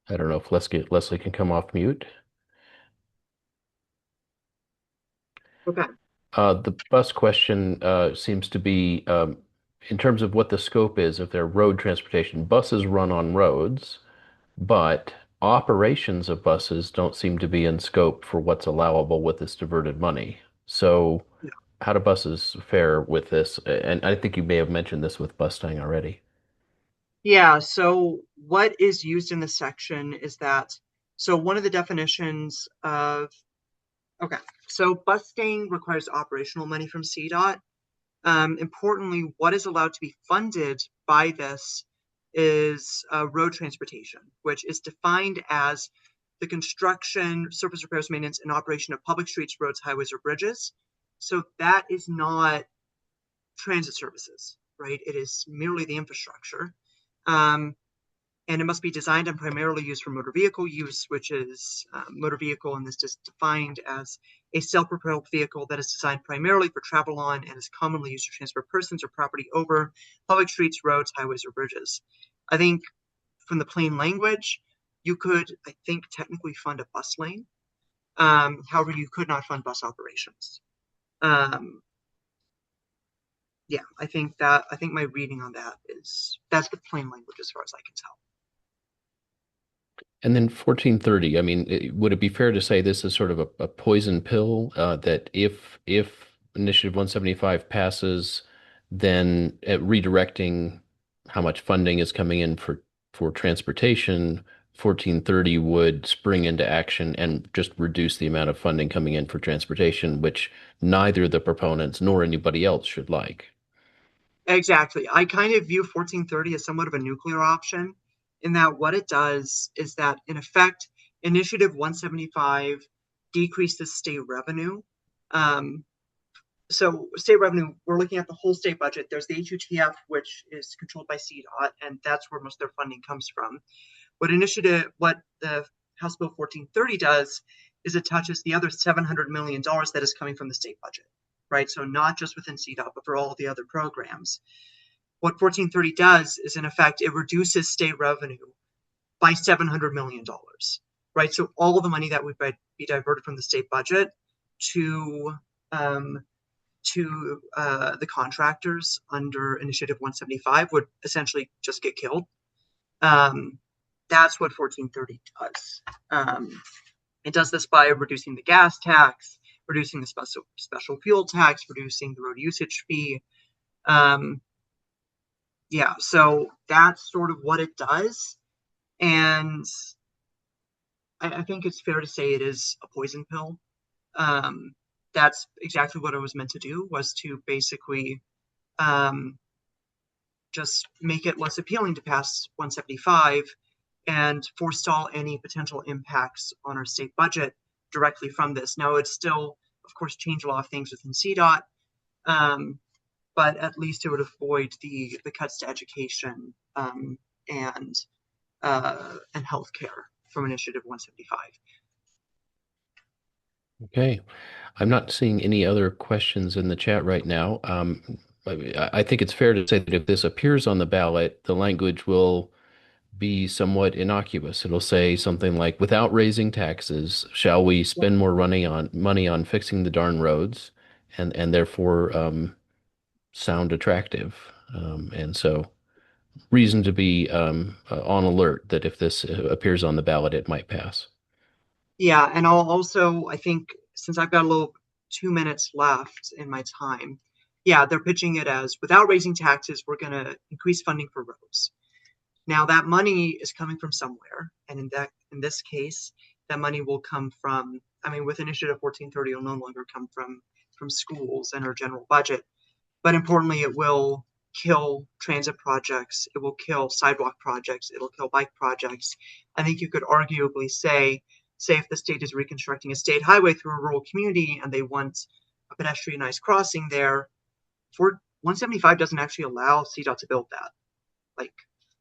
S1: I don't know if Leslie can come off mute.
S5: Okay.
S1: The bus question seems to be in terms of what the scope is, if they're road transportation. Buses run on roads, but operations of buses don't seem to be in scope for what's allowable with this diverted money. So
S5: Yeah.
S1: how do buses fare with this? And I think you may have mentioned this with Bustang already.
S5: Yeah, so what is used in this section is that, so one of the definitions of, okay, so busting requires operational money from CDOT. Importantly, what is allowed to be funded by this is road transportation, which is defined as the construction, surface repairs, maintenance, and operation of public streets, roads, highways, or bridges. So that is not transit services, right? It is merely the infrastructure. And it must be designed and primarily used for motor vehicle use, which is motor vehicle, and this is defined as a self-propelled vehicle that is designed primarily for travel on and is commonly used to transport persons or property over public streets, roads, highways, or bridges. I think from the plain language, you could, I think, technically fund a bus lane. However, you could not fund bus operations. Yeah, I think my reading on that is, that's the plain language as far as I can tell.
S1: And then 1430, I mean, would it be fair to say this is sort of a poison pill that if Initiative 175 passes, then redirecting how much funding is coming in for transportation, 1430 would spring into action and just reduce the amount of funding coming in for transportation, which neither the proponents nor anybody else should like.
S5: Exactly. I kind of view 1430 as somewhat of a nuclear option, in that what it does is that, in effect, Initiative 175 decreases state revenue. So state revenue, we're looking at the whole state budget. There's the HUTF, which is controlled by CDOT, and that's where most of their funding comes from. What the House Bill 1430 does is it touches the other $700 million that is coming from the state budget, right? So not just within CDOT, but for all the other programs. What 1430 does is, in effect, it reduces state revenue by $700 million, right? So all of the money that would be diverted from the state budget to the contractors under Initiative 175 would essentially just get killed. That's what 1430 does. It does this by reducing the gas tax, reducing the special fuel tax, reducing the road usage fee. Yeah, so that's sort of what it does. And I think it's fair to say it is a poison pill. That's exactly what it was meant to do, was to basically just make it less appealing to pass 175 and forestall any potential impacts on our state budget directly from this. Now, it's still, of course, change a lot of things within CDOT, but at least it would avoid the cuts to education and healthcare from Initiative 175.
S1: Okay. I'm not seeing any other questions in the chat right now. I think it's fair to say that if this appears on the ballot, the language will be somewhat innocuous. It'll say something like, without raising taxes, shall we spend more money on fixing the darn roads and therefore sound attractive. And so reason to be on alert that if this appears on the ballot, it might pass.
S5: Yeah, and I'll also, I think, since I've got a little 2 minutes left in my time, yeah, they're pitching it as without raising taxes, we're going to increase funding for roads. Now that money is coming from somewhere, and in this case, that money will come from, I mean, with Initiative 1430, it'll no longer come from schools and our general budget, but importantly, it will kill transit projects, it will kill sidewalk projects, it'll kill bike projects. I think you could arguably say if the state is reconstructing a state highway through a rural community and they want a pedestrianized crossing there, 175 doesn't actually allow CDOT to build that, like,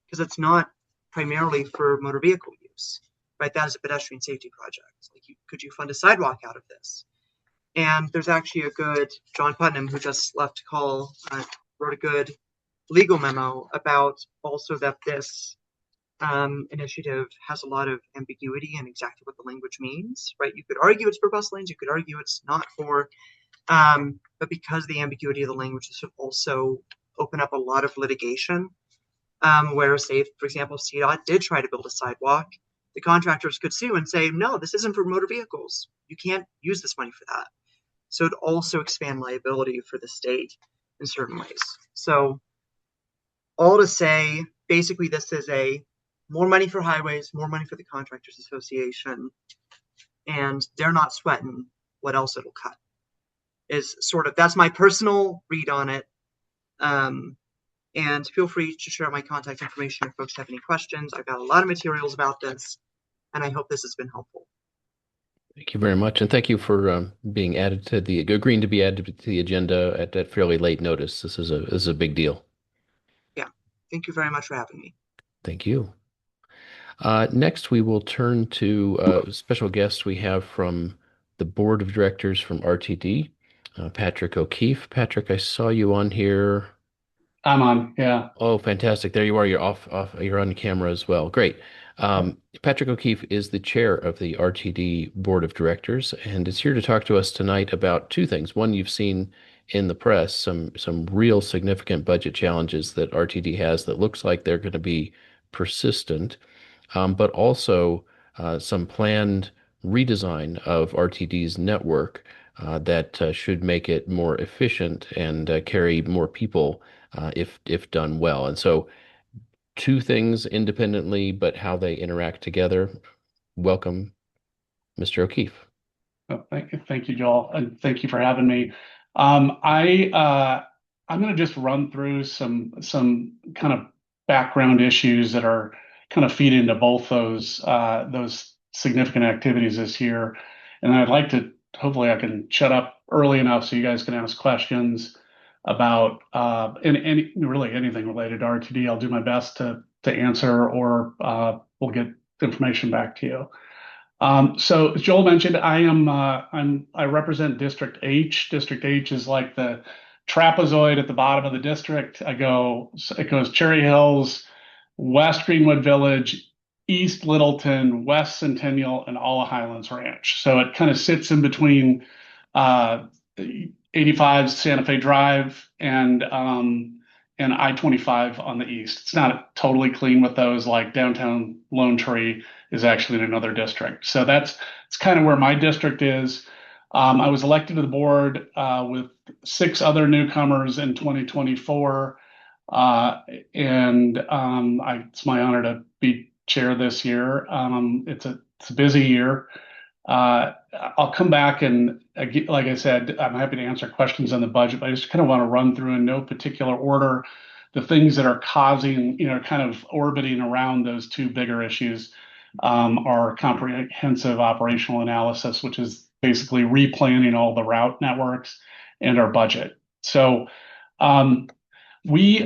S5: because it's not primarily for motor vehicle use, right? That is a pedestrian safety project. Like, could you fund a sidewalk out of this? And there's actually a good John Putnam, who just left to call, wrote a good legal memo about also that this initiative has a lot of ambiguity in exactly what the language means, right? You could argue it's for bus lanes, you could argue it's not for, but because the ambiguity of the language, this would also open up a lot of litigation, where, say, for example, if CDOT did try to build a sidewalk, the contractors could sue and say, no, this isn't for motor vehicles. You can't use this money for that. So it'd also expand liability for the state in certain ways. So all to say, basically, this is a more money for highways, more money for the Contractors Association, and they're not sweating what else it'll cut. Is sort of, that's my personal read on it. And feel free to share my contact information if folks have any questions. I've got a lot of materials about this, and I hope this has been helpful.
S1: Thank you very much, and thank you for agreeing to be added to the agenda at that fairly late notice. This is a big deal.
S5: Yeah, thank you very much for having me.
S1: Thank you. Next, we will turn to a special guest we have from the Board of Directors from RTD, Patrick O'Keefe. Patrick, I saw you on here.
S6: I'm on, yeah.
S1: Oh, fantastic. There you are. You're on camera as well. Great. Patrick O'Keefe is the chair of the RTD Board of Directors and is here to talk to us tonight about two things. One, you've seen in the press some real significant budget challenges that RTD has that looks like they're going to be persistent, but also some planned redesign of RTD's network that should make it more efficient and carry more people if done well. And so two things independently, but how they interact together. Welcome, Mr. O'Keefe.
S6: Oh, thank you, Joel, and thank you for having me. I'm going to just run through some kind of background issues that are kind of feed into both those significant activities this year, and I'd like to, hopefully I can shut up early enough so you guys can ask questions about really anything related to RTD. I'll do my best to answer, or we'll get information back to you. So as Joel mentioned, I represent District H. District H is like the trapezoid at the bottom of the district. It goes Cherry Hills, West Greenwood Village, East Littleton, West Centennial, and all of Highlands Ranch. So it kind of sits in between 85 Santa Fe Drive and I-25 on the east. It's not totally clean with those, like downtown Lone Tree is actually in another district. So it's kind of where my district is. I was elected to the board with 6 other newcomers in 2024. It's my honor to be chair this year. It's a busy year. I'll come back and, like I said, I'm happy to answer questions on the budget, but I just kind of want to run through in no particular order the things that are causing, kind of orbiting around those two bigger issues are comprehensive operational analysis, which is basically replanning all the route networks and our budget. So we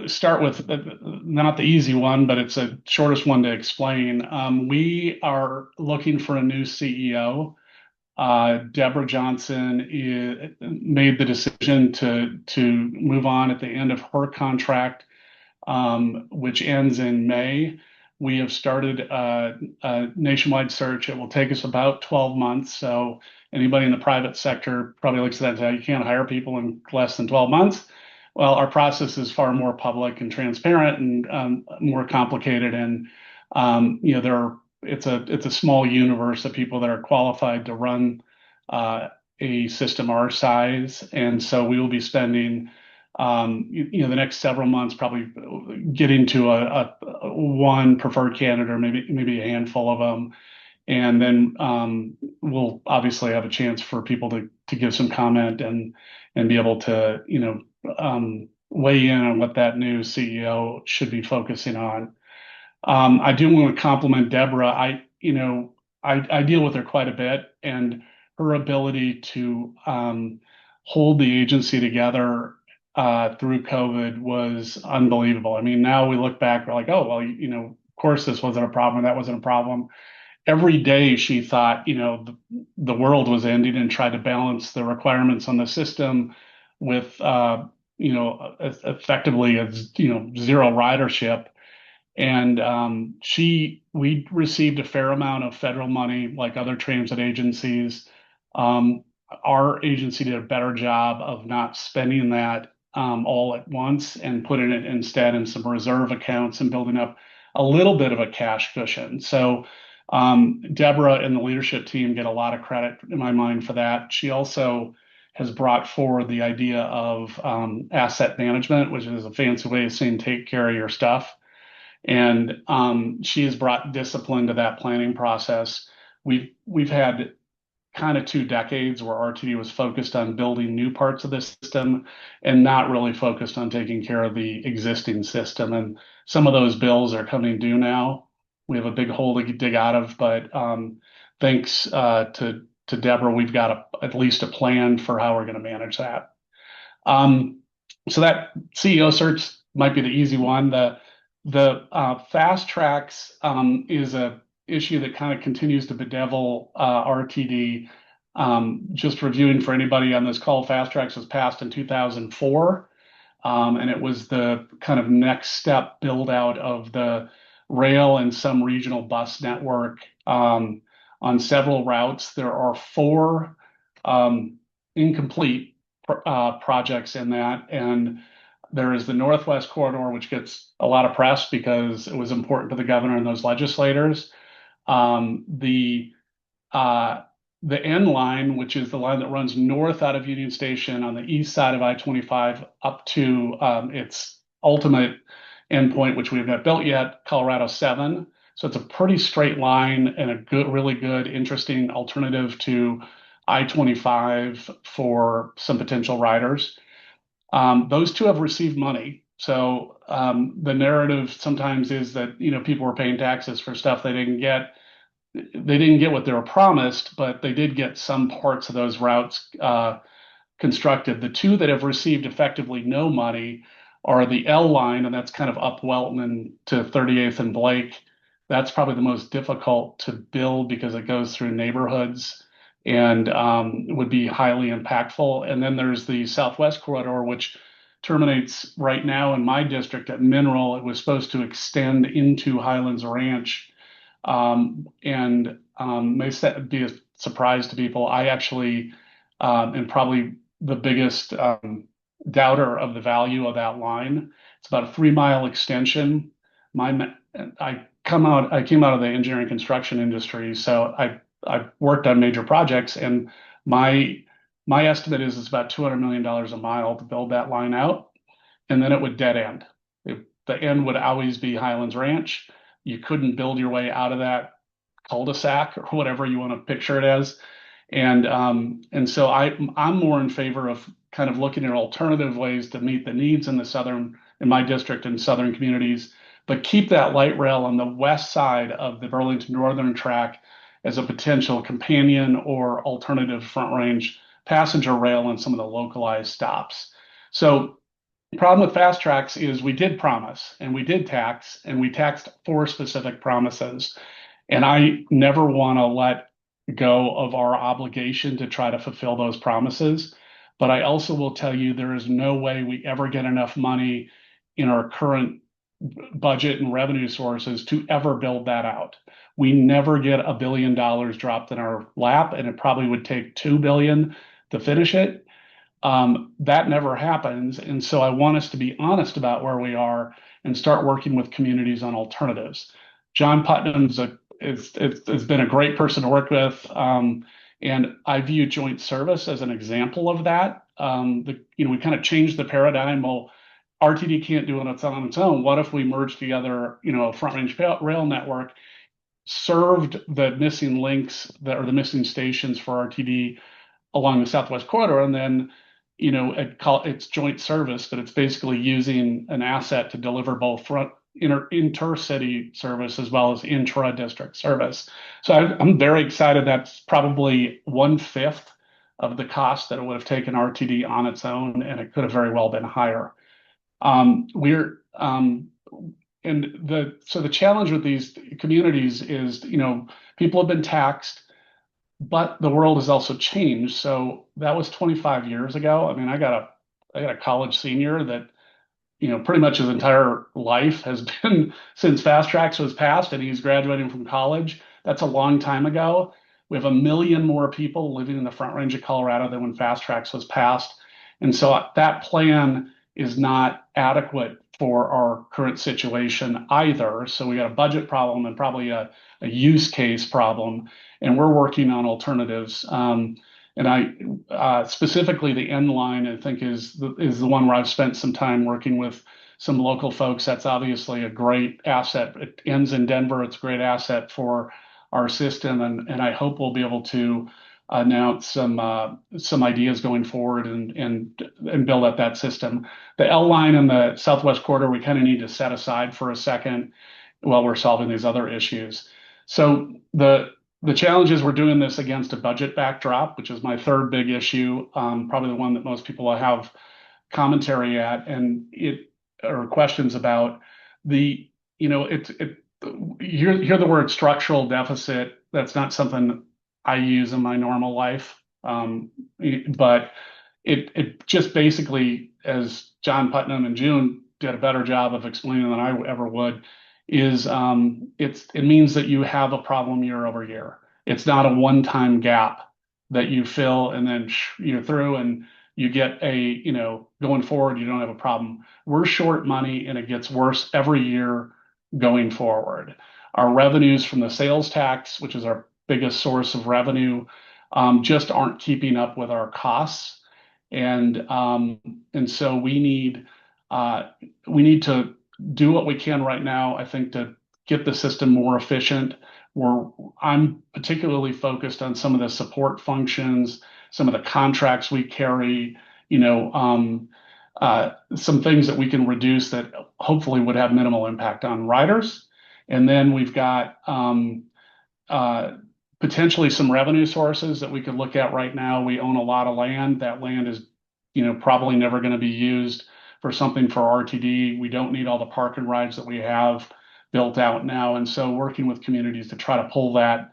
S6: start with not the easy one, but it's the shortest one to explain. We are looking for a new CEO. Deborah Johnson made the decision to move on at the end of her contract, which ends in May. We have started a nationwide search. It will take us about 12 months. So anybody in the private sector probably looks at that and says, you can't hire people in less than 12 months. Well, our process is far more public and transparent and more complicated. And it's a small universe of people that are qualified to run a system our size, and so we will be spending the next several months probably getting to a one preferred candidate, or maybe a handful of them, and then we'll obviously have a chance for people to give some comment and be able to weigh in on what that new CEO should be focusing on. I do want to compliment Deborah. I deal with her quite a bit, and her ability to hold the agency together through COVID was unbelievable. I mean, now we look back, we're like, oh, well, of course this wasn't a problem, that wasn't a problem. Every day she thought, the world was ending, and tried to balance the requirements on the system with, effectively, zero ridership. And we received a fair amount of federal money, like other transit agencies. Our agency did a better job of not spending that all at once, and putting it instead in some reserve accounts and building up a little bit of a cash cushion. So Deborah and the leadership team get a lot of credit in my mind for that. She also has brought forward the idea of asset management, which is a fancy way of saying take care of your stuff. And she has brought discipline to that planning process. We've had kind of 2 decades where RTD was focused on building new parts of the system and not really focused on taking care of the existing system. And some of those bills are coming due now. We have a big hole to dig out of, but thanks to Deborah, we've got at least a plan for how we're going to manage that. So that CEO search might be the easy one. The fast tracks is a issue that kind of continues to bedevil RTD. Just reviewing for anybody on this call, fast tracks was passed in 2004, and it was the kind of next step build out of the rail and some regional bus network on several routes. There are 4 incomplete projects in that, and there is the Northwest Corridor, which gets a lot of press because it was important to the governor and those legislators. The N line, which is the line that runs north out of Union Station on the east side of I-25 up to its ultimate endpoint, which we have not built yet, Colorado 7. So it's a pretty straight line and a really good, interesting alternative to I-25 for some potential riders. Those 2 have received money. So the narrative sometimes is that people were paying taxes for stuff they didn't get. They didn't get what they were promised, but they did get some parts of those routes constructed. The 2 that have received effectively no money are the L line, and that's kind of up Welton to 38th and Blake. That's probably the most difficult to build because it goes through neighborhoods and would be highly impactful. And then there's the Southwest Corridor, which terminates right now in my district at Mineral. It was supposed to extend into Highlands Ranch, and may be a surprise to people. I actually am probably the biggest doubter of the value of that line. It's about a 3-mile extension. I came out of the engineering construction industry, so I've worked on major projects, and my estimate is it's about $200 million a mile to build that line out, and then it would dead end. The end would always be Highlands Ranch. You couldn't build your way out of that cul-de-sac or whatever you want to picture it as. And so I'm more in favor of kind of looking at alternative ways to meet the needs in my district and southern communities, but keep that light rail on the west side of the Burlington Northern Track as a potential companion or alternative front range passenger rail on some of the localized stops. So the problem with fast tracks is we did promise and we did tax, and we taxed for specific promises. And I never want to let go of our obligation to try to fulfill those promises. But I also will tell you there is no way we ever get enough money in our current budget and revenue sources to ever build that out. We never get $1 billion dropped in our lap, and it probably would take 2 billion to finish it. That never happens. And so I want us to be honest about where we are and start working with communities on alternatives. John Putnam's has been a great person to work with. And I view joint service as an example of that. We kind of changed the paradigm. Well, RTD can't do it on its own. What if we merged together, a front range rail network, served the missing links or the missing stations for RTD along the Southwest Corridor, and then it's joint service, but it's basically using an asset to deliver both intercity service as well as intra-district service. So I'm very excited. That's probably 1/5 of the cost that it would have taken RTD on its own, and it could have very well been higher. So the challenge with these communities is, people have been taxed, but the world has also changed. So that was 25 years ago. I mean, I got a college senior that, pretty much his entire life has been since Fast Tracks was passed, and he's graduating from college. That's a long time ago. We have 1 million more people living in the Front Range of Colorado than when Fast Tracks was passed. And so that plan is not adequate for our current situation either. So we got a budget problem and probably a use case problem, and we're working on alternatives. And I specifically the end line, I think, is the one where I've spent some time working with some local folks. That's obviously a great asset. It ends in Denver. It's a great asset for our system, and I hope we'll be able to announce some ideas going forward and build up that system. The L line and the Southwest Corridor we kind of need to set aside for a second while we're solving these other issues. So the challenge is we're doing this against a budget backdrop, which is my third big issue, probably the one that most people will have commentary at or questions about. You hear the word structural deficit. That's not something I use in my normal life, but it just basically, as John Putnam and June did a better job of explaining than I ever would, is it means that you have a problem year over year. It's not a one-time gap that you fill and then you're through and you get going forward, you don't have a problem. We're short money, and it gets worse every year going forward. Our revenues from the sales tax, which is our biggest source of revenue, just aren't keeping up with our costs. And so we need to do what we can right now, I think, to get the system more efficient. I'm particularly focused on some of the support functions, some of the contracts we carry, some things that we can reduce that hopefully would have minimal impact on riders. And then we've got potentially some revenue sources that we could look at right now. We own a lot of land. That land is, probably never going to be used for something for RTD. We don't need all the park and rides that we have built out now. And so working with communities to try to pull that,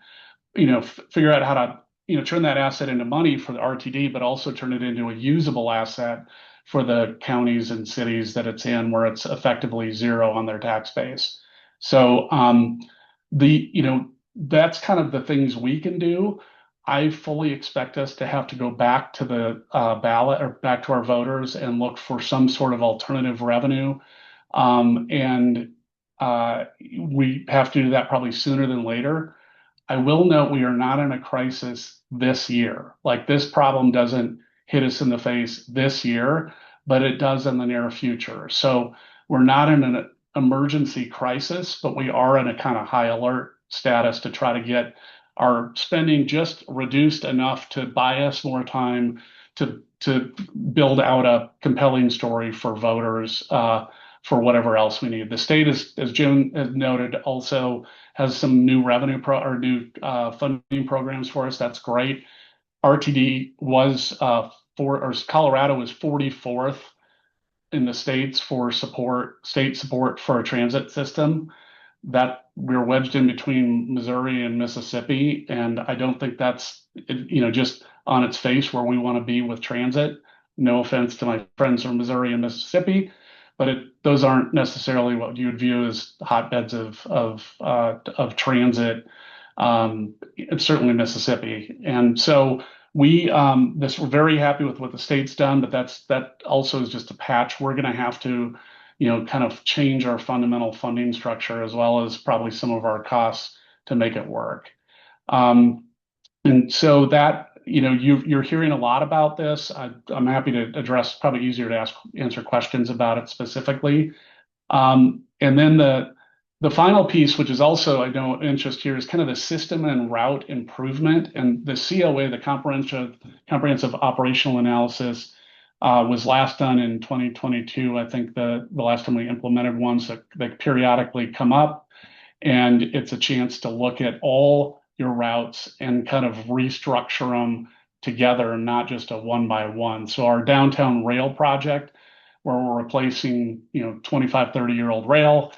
S6: figure out how to, turn that asset into money for the RTD, but also turn it into a usable asset for the counties and cities that it's in, where it's effectively zero on their tax base. So that's kind of the things we can do. I fully expect us to have to go back to the ballot or back to our voters and look for some sort of alternative revenue. And we have to do that probably sooner than later. I will note we are not in a crisis this year. Like, this problem doesn't hit us in the face this year, but it does in the near future. So we're not in an emergency crisis, but we are in a kind of high alert status to try to get our spending just reduced enough to buy us more time to build out a compelling story for voters for whatever else we need. The state, as Jim has noted, also has some new funding programs for us. That's great. RTD was Colorado was 44th in the states for state support for a transit system. That we're wedged in between Missouri and Mississippi, and I don't think that's just on its face where we want to be with transit. No offense to my friends from Missouri and Mississippi, but those aren't necessarily what you would view as hotbeds of transit. It's certainly Mississippi, and so we're very happy with what the state's done, but that also is just a patch. We're going to have to kind of change our fundamental funding structure as well as probably some of our costs to make it work. And so that, you're hearing a lot about this. I'm happy to address, probably easier to answer questions about it specifically. And then the final piece, which is also, I know, interest here, is kind of the system and route improvement. And the COA, the comprehensive operational analysis, was last done in 2022. I think the last time we implemented ones that periodically come up, and it's a chance to look at all your routes and kind of restructure them together, not just a one by one. So our downtown rail project, where we're replacing 25, 30-year-old rail,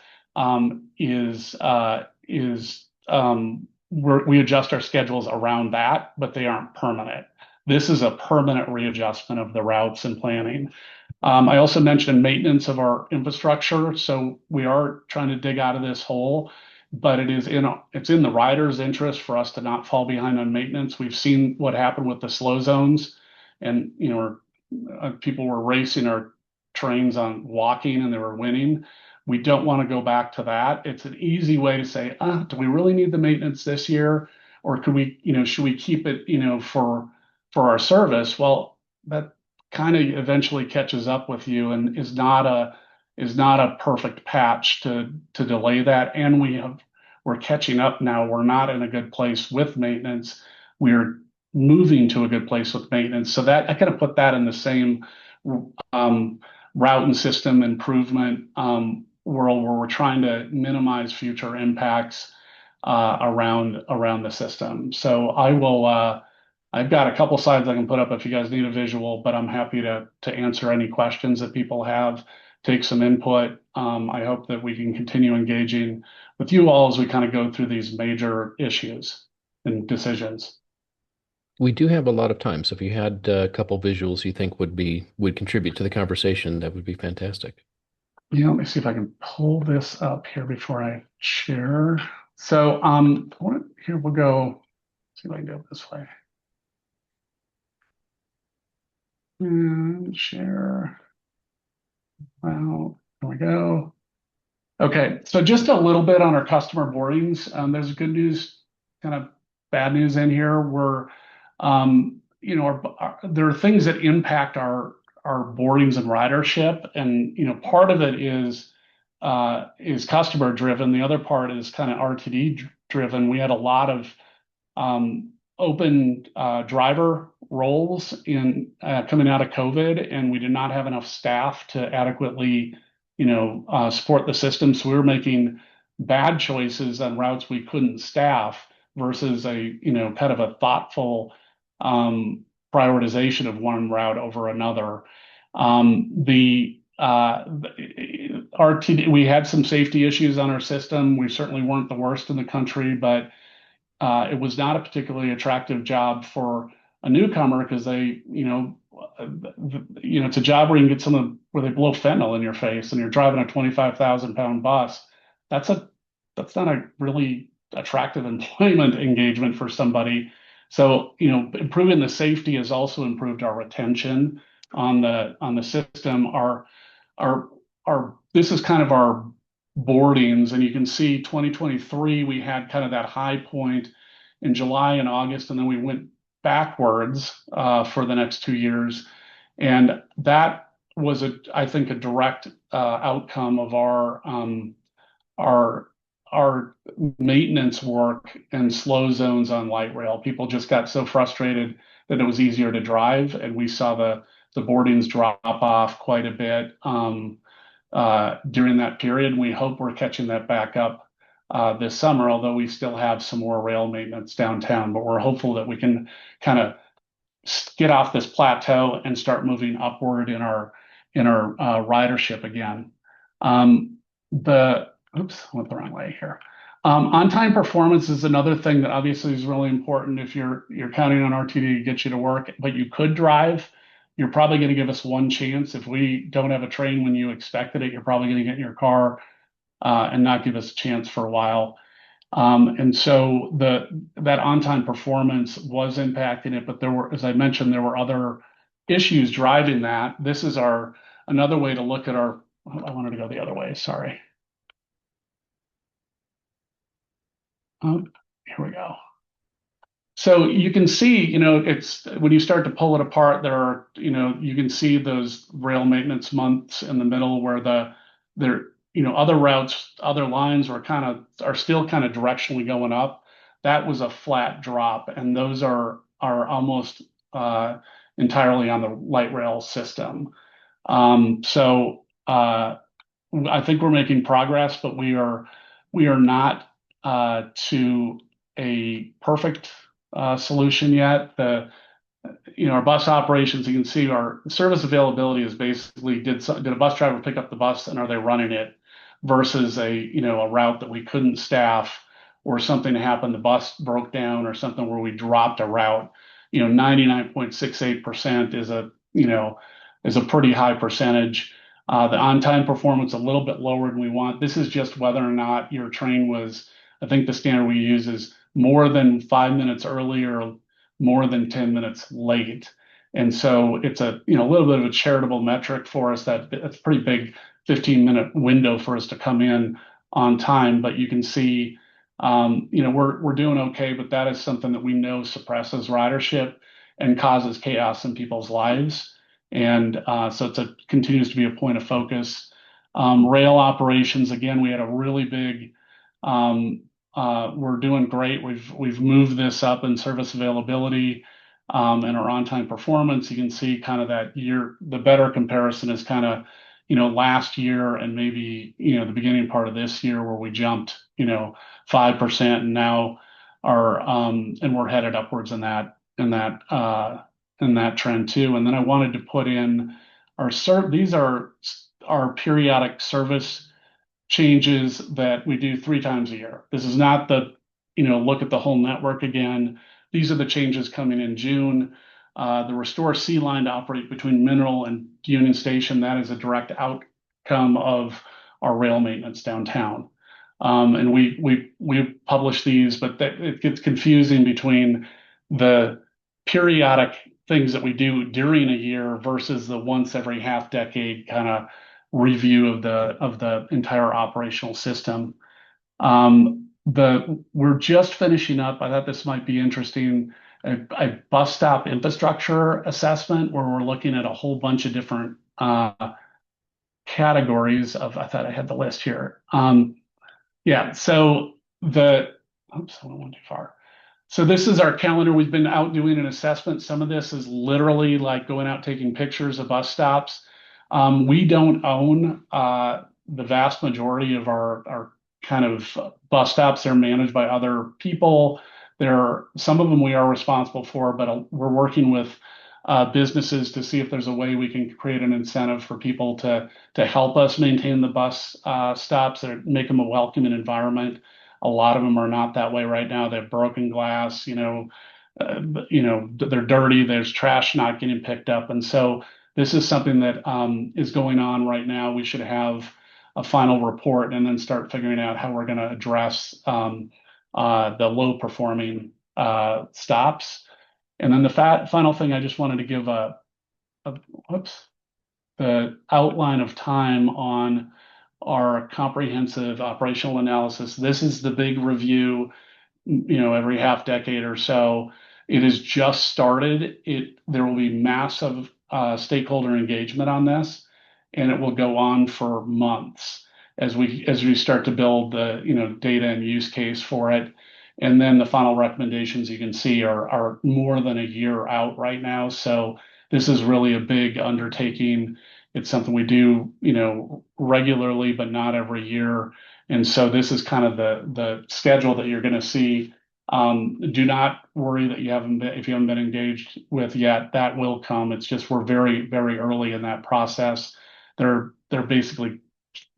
S6: we adjust our schedules around that, but they aren't permanent. This is a permanent readjustment of the routes and planning. I also mentioned maintenance of our infrastructure. So we are trying to dig out of this hole, but it's in the rider's interest for us to not fall behind on maintenance. We've seen what happened with the slow zones, and people were racing our trains on walking and they were winning. We don't want to go back to that. It's an easy way to say, do we really need the maintenance this year? Or should we keep it, for our service? Well, that kind of eventually catches up with you and is not a perfect patch to delay that. And we're catching up now. We're not in a good place with maintenance. We're moving to a good place with maintenance. So that I kind of put that in the same route and system improvement world where we're trying to minimize future impacts around the system. So I've got a couple slides I can put up if you guys need a visual, but I'm happy to answer any questions that people have, take some input. I hope that we can continue engaging with you all as we kind of go through these major issues and decisions.
S1: We do have a lot of time, so if you had a couple visuals you think would contribute to the conversation, that would be fantastic.
S6: Yeah, let me see if I can pull this up here before I share. So here we'll go. See if I can do it this way. And share. Well, there we go. Okay, so just a little bit on our customer boardings. There's good news, kind of bad news in here. There are things that impact our boardings and ridership, and part of it is customer driven. The other part is kind of RTD driven. We had a lot of open driver roles coming out of COVID, and we did not have enough staff to adequately support the system. So we were making bad choices on routes we couldn't staff versus a kind of a thoughtful prioritization of one route over another. The RTD, we had some safety issues on our system. We certainly weren't the worst in the country, but it was not a particularly attractive job for a newcomer because it's a job where you can get where they blow fentanyl in your face and you're driving a 25,000-pound bus. That's not a really attractive employment engagement for somebody. So, improving the safety has also improved our retention on the system. This is kind of our boardings, and you can see 2023 we had kind of that high point in July and August, and then we went backwards for the next 2 years, and that was I think a direct outcome of our our maintenance work and slow zones on light rail. People just got so frustrated that it was easier to drive, and we saw the boardings drop off quite a bit during that period. We hope we're catching that back up this summer, although we still have some more rail maintenance downtown. But we're hopeful that we can kind of get off this plateau and start moving upward in our ridership again. Oops, I went the wrong way here. On-time performance is another thing that obviously is really important if you're counting on RTD to get you to work, but you could drive. You're probably going to give us one chance. If we don't have a train when you expected it, you're probably going to get in your car and not give us a chance for a while. And so that on-time performance was impacting it, but there were, as I mentioned, there were other issues driving that. This is another way to look at I wanted to go the other way, sorry. Here we go. So you can see, it's when you start to pull it apart, there are, you can see those rail maintenance months in the middle where other routes, other lines are still kind of directionally going up. That was a flat drop, and those are almost entirely on the light rail system. So I think we're making progress, but we are not to a perfect solution yet. Our bus operations, you can see our service availability is basically did a bus driver pick up the bus and are they running it versus a route that we couldn't staff or something happened, the bus broke down or something where we dropped a route. 99.68% is a pretty high percentage. The on-time performance a little bit lower than we want. This is just whether or not your train was, I think the standard we use is more than 5 minutes early or more than 10 minutes late. And so it's a little bit of a charitable metric for us. That's a pretty big 15-minute window for us to come in on time. But you can see, we're doing okay, but that is something that we know suppresses ridership and causes chaos in people's lives. And so continues to be a point of focus. Rail operations, again, we had a really big, we're doing great. We've moved this up in service availability and our on-time performance. You can see kind of that the better comparison is kind of, last year and maybe, the beginning part of this year where we jumped, 5% and now and we're headed upwards in that trend too. And then I wanted to put in these are our periodic service changes that we do 3 times a year. This is not look at the whole network again. These are the changes coming in June. The Restore C line to operate between Mineral and Union Station, that is a direct outcome of our rail maintenance downtown. And we publish these, but it gets confusing between the periodic things that we do during a year versus the once every half decade kind of review of the entire operational system. We're just finishing up. I thought this might be interesting. A bus stop infrastructure assessment where we're looking at a whole bunch of different categories of. I thought I had the list here. Yeah. So oops, I went too far. So this is our calendar. We've been out doing an assessment. Some of this is literally like going out taking pictures of bus stops. We don't own the vast majority of our kind of bus stops. They're managed by other people. Some of them we are responsible for, but we're working with businesses to see if there's a way we can create an incentive for people to help us maintain the bus stops and make them a welcoming environment. A lot of them are not that way right now. They have broken glass, they're dirty. There's trash not getting picked up. And so this is something that is going on right now. We should have a final report and then start figuring out how we're going to address the low performing stops. And then the final thing I just wanted to give the outline of time on our comprehensive operational analysis. This is the big review, every half decade or so. It has just started. There will be massive stakeholder engagement on this, and it will go on for months. as we start to build the data and use case for it. And then the final recommendations you can see are more than a year out right now. So this is really a big undertaking. It's something we do, regularly, but not every year. And so this is kind of the schedule that you're going to see. Do not worry that if you haven't been engaged with yet, that will come. It's just we're very, very early in that process. They're basically,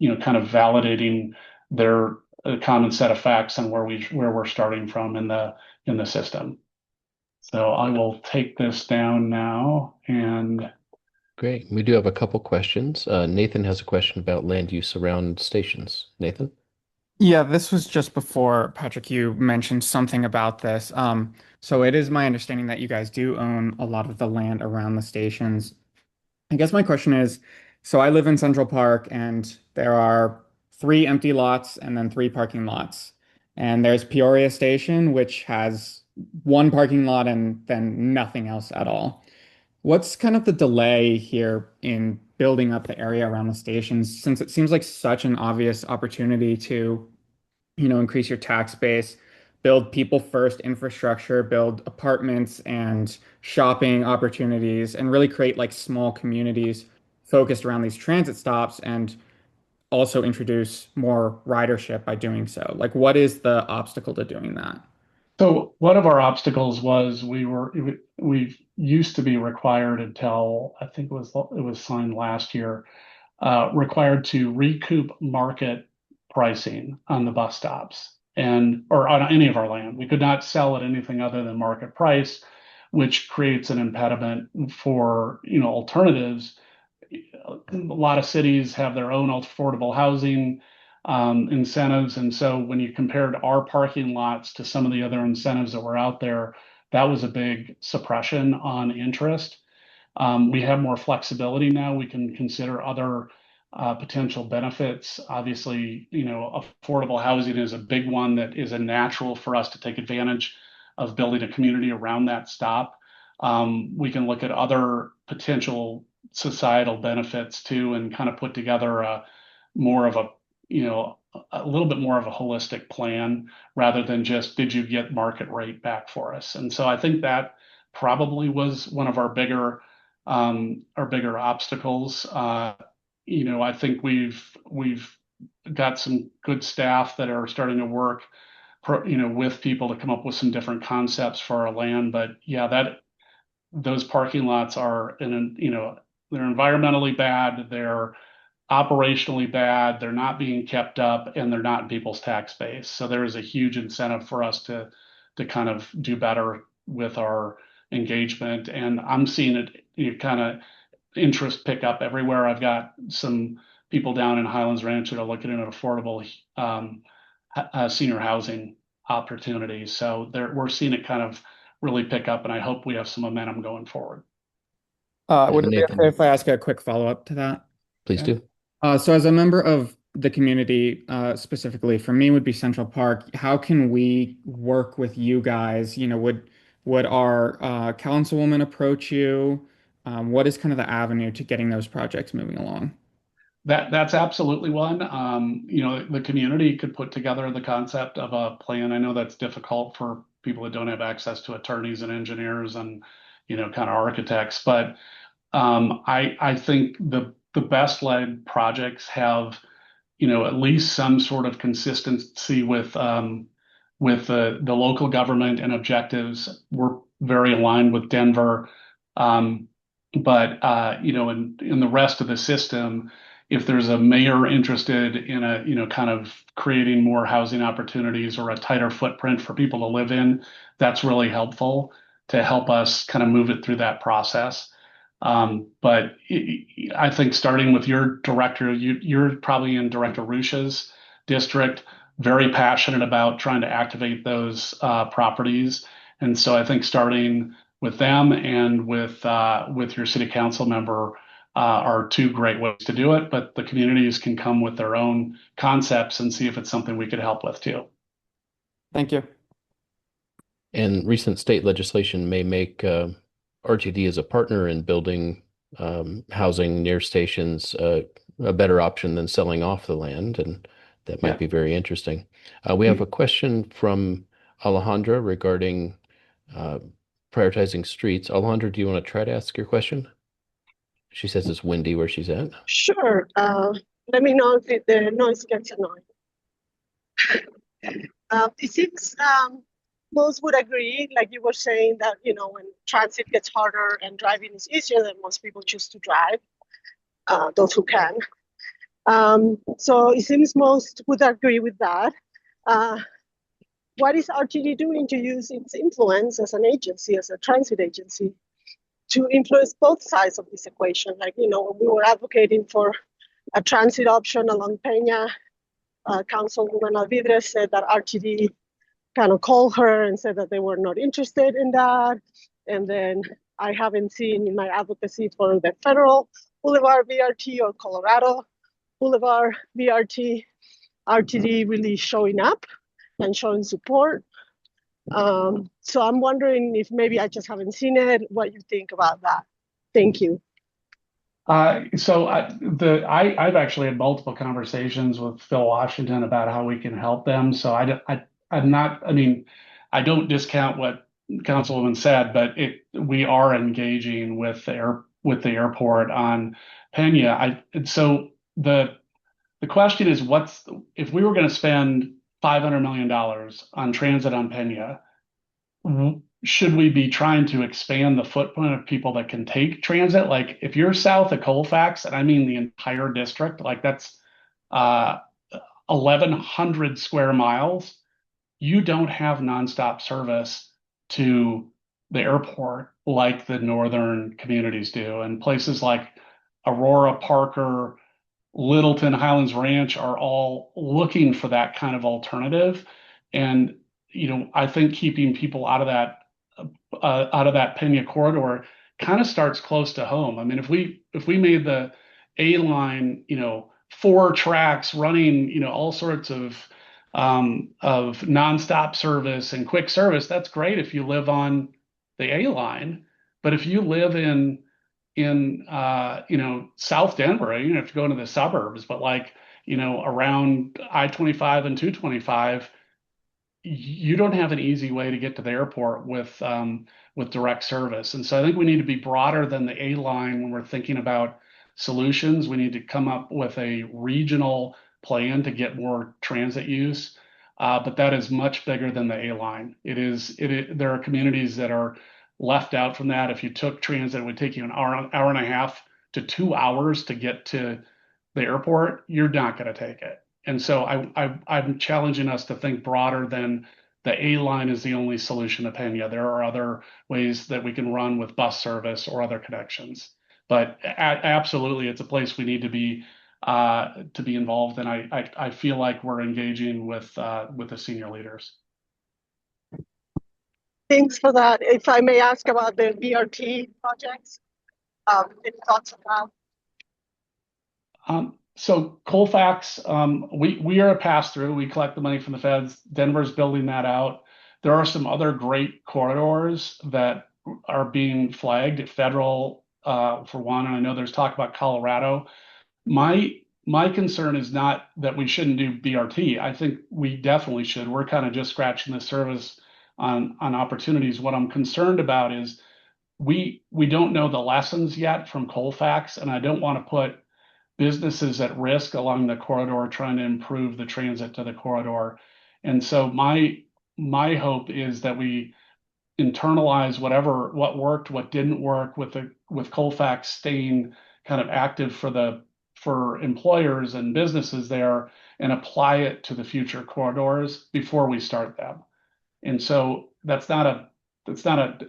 S6: kind of validating their common set of facts and where we're starting from in the system. So I will take this down now and.
S1: Great. We do have a couple questions. Nathan has a question about land use around stations. Nathan?
S7: Yeah, this was just before Patrick, you mentioned something about this. So it is my understanding that you guys do own a lot of the land around the stations. I guess my question is, so I live in Central Park and there are 3 empty lots and then 3 parking lots. And there's Peoria Station, which has 1 parking lot and then nothing else at all. What's kind of the delay here in building up the area around the stations, since it seems like such an obvious opportunity to, increase your tax base, build people first infrastructure, build apartments and shopping opportunities, and really create like small communities focused around these transit stops and also introduce more ridership by doing so? Like, what is the obstacle to doing that?
S6: So one of our obstacles was we used to be required until I think it was signed last year, required to recoup market pricing on the bus stops or on any of our land. We could not sell at anything other than market price, which creates an impediment for alternatives. A lot of cities have their own affordable housing incentives. And so when you compared our parking lots to some of the other incentives that were out there, that was a big suppression on interest. We have more flexibility now. We can consider other potential benefits. Obviously, affordable housing is a big one that is a natural for us to take advantage of building a community around that stop. We can look at other potential societal benefits too, and kind of put together more of a little bit more of a holistic plan rather than just did you get market rate back for us? And so I think that probably was one of our bigger obstacles. I think we've got some good staff that are starting to work, with people to come up with some different concepts for our land. But yeah, those parking lots are they're environmentally bad, they're operationally bad, they're not being kept up, and they're not in people's tax base. So there is a huge incentive for us to kind of do better with our engagement. And I'm seeing it kind of interest pick up everywhere. I've got some people down in Highlands Ranch that are looking at affordable senior housing opportunities. So we're seeing it kind of really pick up, and I hope we have some momentum going forward.
S7: Would it be
S1: Nathan,
S7: okay if I ask a quick follow-up to that?
S1: please do.
S7: So as a member of the community, specifically for me would be Central Park, how can we work with you guys? Would our councilwoman approach you? What is kind of the avenue to getting those projects moving along?
S6: That's absolutely one. The community could put together the concept of a plan. I know that's difficult for people that don't have access to attorneys and engineers and kind of architects, but I think the best led projects have at least some sort of consistency with the local government and objectives. We're very aligned with Denver, but in the rest of the system, if there's a mayor interested in kind of creating more housing opportunities or a tighter footprint for people to live in, that's really helpful to help us kind of move it through that process. But I think starting with your director, you're probably in Director Rucha's district, very passionate about trying to activate those properties. And so I think starting with them and with your city council member are two great ways to do it. But the communities can come with their own concepts and see if it's something we could help with too.
S7: Thank you.
S1: And recent state legislation may make RTD as a partner in building housing near stations a better option than selling off the land, and that might
S6: Yeah.
S1: be very interesting. We have a question from Alejandra regarding uh, prioritizing streets. Alejandra, do you want to try to ask your question? She says it's windy where she's at.
S8: Sure. Let me know if the noise gets annoying. It seems most would agree, like you were saying, that when transit gets harder and driving is easier, then most people choose to drive, those who can. So it seems most would agree with that. What is RTD doing to use its influence as an agency, as a transit agency, to influence both sides of this equation? Like, when we were advocating for a transit option along Peña, Councilwoman Alvidrez said that RTD kind of called her and said that they were not interested in that. And then I haven't seen in my advocacy for the federal Boulevard BRT or Colorado Boulevard BRT, RTD really showing up and showing support. So I'm wondering if maybe I just haven't seen it, what you think about that. Thank you.
S6: I've actually had multiple conversations with Phil Washington about how we can help them. So I'm not, I mean, I don't discount what Councilwoman said, but we are engaging with the airport on Pena. So the question is, if we were going to spend $500 million on transit on Pena, should we be trying to expand the footprint of people that can take transit? Like if you're south of Colfax, and I mean the entire district, like that's 1,100 square miles, you don't have nonstop service to the airport like the northern communities do. And places like Aurora, Parker, Littleton, Highlands Ranch are all looking for that kind of alternative. And I think keeping people out of that Pena corridor kind of starts close to home. I mean, if we made the A line, 4 tracks running, all sorts of nonstop service and quick service, that's great if you live on the A line. But if you live in South Denver, you have to go into the suburbs, but like around I-25 and 225, you don't have an easy way to get to the airport with direct service. And so I think we need to be broader than the A line when we're thinking about solutions. We need to come up with a regional plan to get more transit use. But that is much bigger than the A line. There are communities that are left out from that. If you took transit, it would take you an hour and a half to 2 hours to get to the airport. You're not going to take it. And so I'm challenging us to think broader than the A line is the only solution to Pena. There are other ways that we can run with bus service or other connections. But absolutely, it's a place we need to be involved. And I feel like we're engaging with the senior leaders.
S8: Thanks for that. If I may ask about the BRT projects, any thoughts on
S6: that? So Colfax, we are a pass through. We collect the money from the feds. Denver's building that out. There are some other great corridors that are being flagged, federal for one, and I know there's talk about Colorado. My concern is not that we shouldn't do BRT. I think we definitely should. We're kind of just scratching the surface on opportunities. What I'm concerned about is we don't know the lessons yet from Colfax, and I don't want to put businesses at risk along the corridor trying to improve the transit to the corridor. And so my hope is that we internalize what worked, what didn't work, with Colfax staying kind of active for employers and businesses there, and apply it to the future corridors before we start them. And so that's not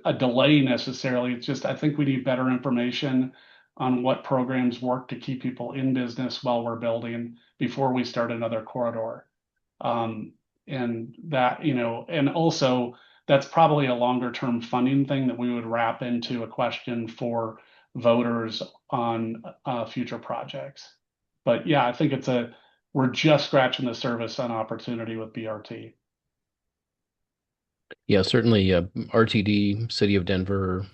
S6: a delay necessarily. It's just I think we need better information on what programs work to keep people in business while we're building before we start another corridor. And that, and also that's probably a longer term funding thing that we would wrap into a question for voters on future projects. But yeah, I think we're just scratching the surface on opportunity with BRT.
S1: Yeah, certainly RTD, City of Denver,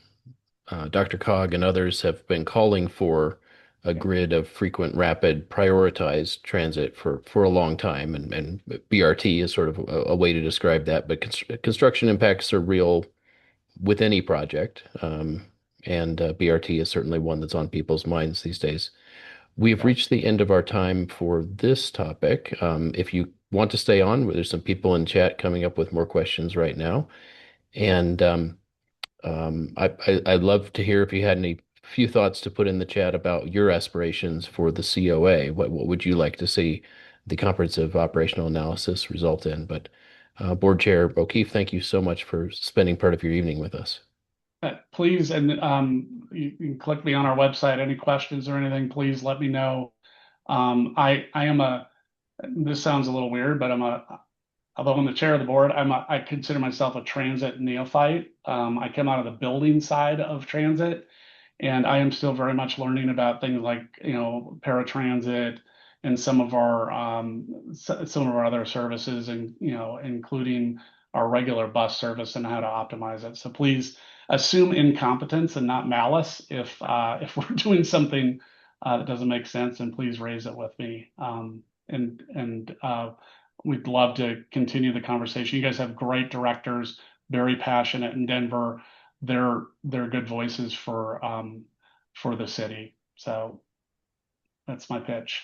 S1: Dr. Cog and others have been calling for a grid of frequent, rapid, prioritized transit for a long time, and BRT is sort of a way to describe that. But construction impacts are real with any project, and BRT is certainly one that's on people's minds these days. We have reached the end of our time for this topic. If you want to stay on, there's some people in chat coming up with more questions right now, and I'd love to hear if you had any few thoughts to put in the chat about your aspirations for the COA. What would you like to see the comprehensive operational analysis result in? But Board Chair O'Keefe, thank you so much for spending part of your evening with us.
S6: Please, and you can click me on our website. Any questions or anything, please let me know. I am this sounds a little weird, but although I'm the chair of the board, I consider myself a transit neophyte. I come out of the building side of transit, and I am still very much learning about things like, paratransit and some of our other services, and including our regular bus service and how to optimize it. So please assume incompetence and not malice if we're doing something that doesn't make sense, and please raise it with me. We'd love to continue the conversation. You guys have great directors, very passionate in Denver. They're good voices for the city. So that's my pitch.